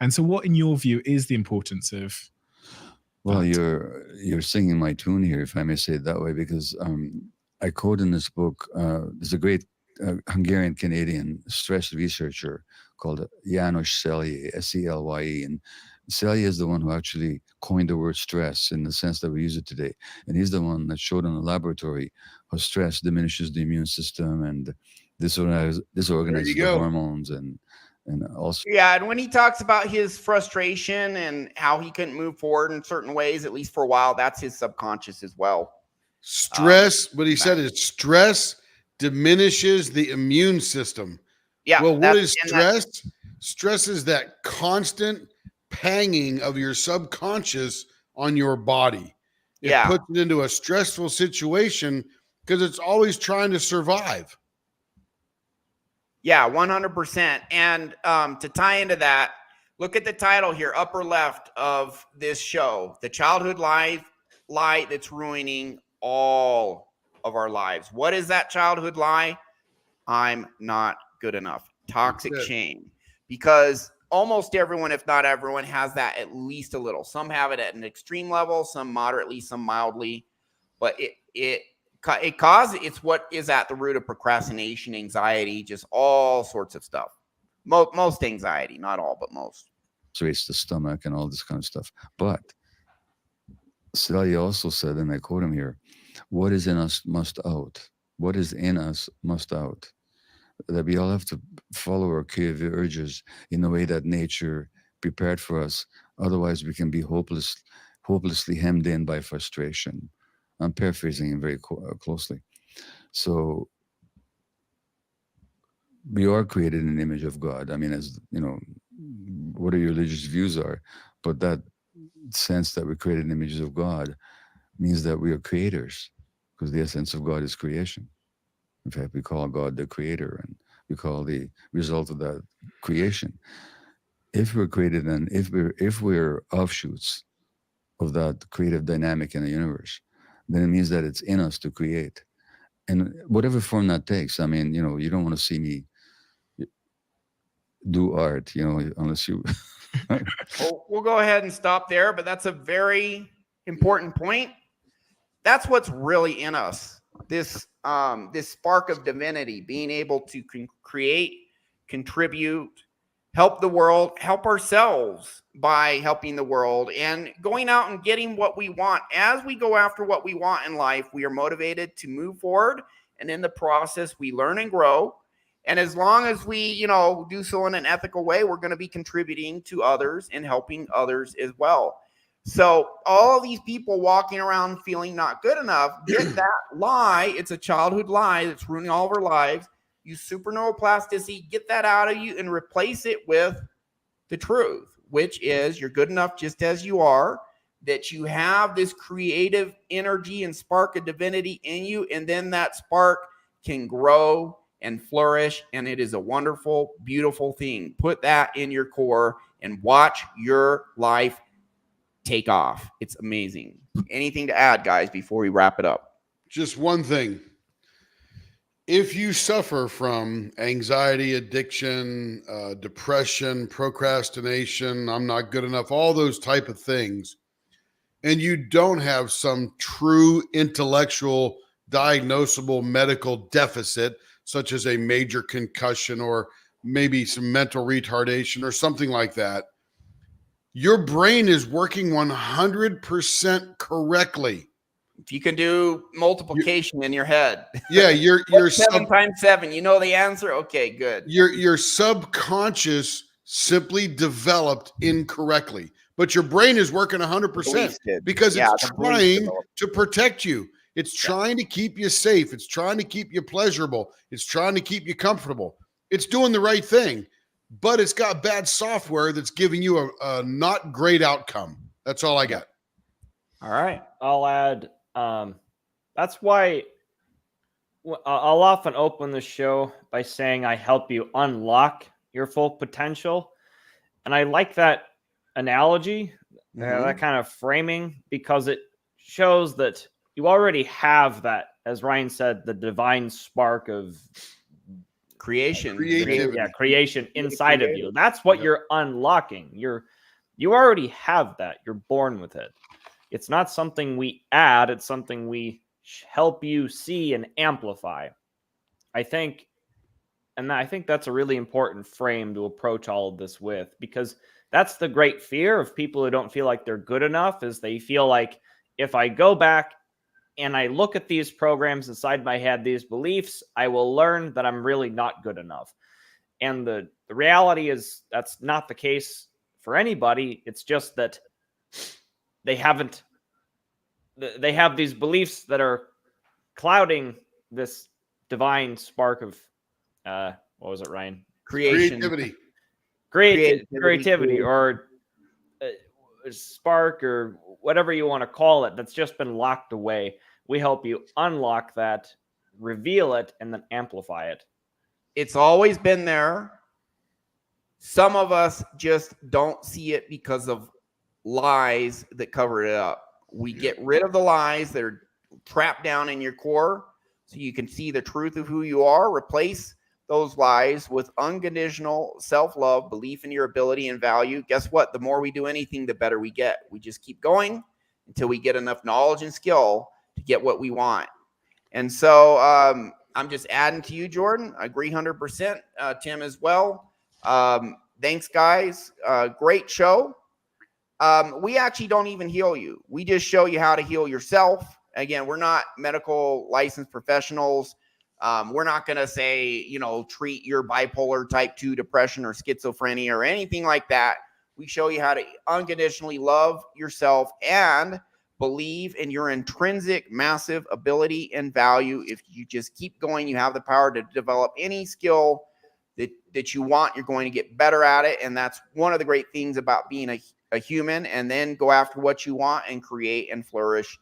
And so what, in your view, is the importance of Well, you're singing my tune here, if I may say it that way, because I quote in this book, there's a great Hungarian-Canadian stress researcher called János Selye, S-E-L-Y-E, and Selye is the one who actually coined the word stress in the sense that we use it today. And he's the one that showed in the laboratory how stress diminishes the immune system and disorganizes the hormones and also. Yeah, and when he talks about his frustration and how he couldn't move forward in certain ways, at least for a while, that's his subconscious as well. Stress, what he said is stress diminishes the immune system. Yeah. Well, what is stress? Stress is that constant panging of your subconscious on your body. It puts it into a stressful situation because it's always trying to survive. Yeah, 100%. And to tie into that, look at the title here, upper left of this show, the childhood lie that's ruining all of our lives. What is that childhood lie? I'm not good enough. Toxic shame. Because almost everyone, if not everyone, has that at least a little. Some have it at an extreme level, some moderately, some mildly. But it's what is at the root of procrastination, anxiety, just all sorts of stuff. Most anxiety, not all, but most. Raise the stomach and all this kind of stuff. But Selye also said, and I quote him here, what is in us must out. What is in us must out. That we all have to follow our creative urges in a way that nature prepared for us. Otherwise, we can be hopelessly hemmed in by frustration. I'm paraphrasing him very closely. So we are created in the image of God. I mean, as you know, what your religious views are, but that sense that we're created in images of God means that we are creators, because the essence of God is creation. In fact, we call God the creator, and we call the result of that creation. If we're created, and if we're offshoots of that creative dynamic in the universe, then it means that it's in us to create, and whatever form that takes. I mean, you don't want to see me do art, unless you. Well, we'll go ahead and stop there, but that's a very important point. That's what's really in us. This spark of divinity, being able to create, contribute, help the world, help ourselves by helping the world, and going out and getting what we want. As we go after what we want in life, we are motivated to move forward, and in the process, we learn and grow. And as long as we, do so in an ethical way, we're going to be contributing to others and helping others as well. So all of these people walking around feeling not good enough, get that lie. It's a childhood lie that's ruining all of our lives. Use superneuroplasticity, get that out of you, and replace it with the truth, which is you're good enough just as you are, that you have this creative energy and spark of divinity in you, and then that spark can grow and flourish, and it is a wonderful, beautiful thing. Put that in your core and watch your life take off. It's amazing. Anything to add, guys, before we wrap it up? Just one thing. If you suffer from anxiety, addiction, depression, procrastination, I'm not good enough, all those type of things, and you don't have some true intellectual diagnosable medical deficit, such as a major concussion or maybe some mental retardation or something like that, your brain is working 100% correctly. If you can do multiplication in your head. Yeah, your 7 times 7, you know the answer? Okay, good. Your subconscious simply developed incorrectly, but your brain is working 100% because it's trying to protect you. It's trying to keep you safe. It's trying to keep you pleasurable. It's trying to keep you comfortable. It's doing the right thing, but it's got bad software that's giving you a not great outcome. That's all I got. All right. I'll add, that's why I'll often open the show by saying I help you unlock your full potential. And I like that analogy, that kind of framing, because it shows that you already have that, as Ryan said, the divine spark of creation inside of you. That's what you're unlocking. You already have that. You're born with it. It's not something we add. It's something we help you see and amplify. I think that's a really important frame to approach all of this with, because that's the great fear of people who don't feel like they're good enough, is they feel like if I go back and I look at these programs inside my head, these beliefs, I will learn that I'm really not good enough. And the reality is that's not the case for anybody. It's just that they have these beliefs that are clouding this divine spark of, what was it, Ryan? Creativity, or spark, or whatever you want to call it, that's just been locked away. We help you unlock that, reveal it, and then amplify it. It's always been there. Some of us just don't see it because of lies that cover it up. We get rid of the lies that are trapped down in your core so you can see the truth of who you are. Replace those lies with unconditional self-love, belief in your ability and value. Guess what? The more we do anything, the better we get. We just keep going until we get enough knowledge and skill to get what we want. And so I'm just adding to you, Jordan. I agree 100%. Tim as well. Thanks, guys. Great show. We actually don't even heal you. We just show you how to heal yourself. Again, we're not medical licensed professionals. We're not going to say, treat your bipolar type 2 depression or schizophrenia or anything like that. We show you how to unconditionally love yourself and believe in your intrinsic massive ability and value. If you just keep going, you have the power to develop any skill that you want, you're going to get better at it. And that's one of the great things about being a human, and then go after what you want and create and flourish.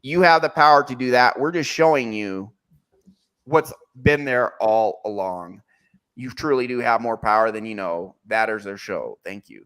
You have the power to do that. We're just showing you what's been there all along. You truly do have more power than you know. That is our show. Thank you.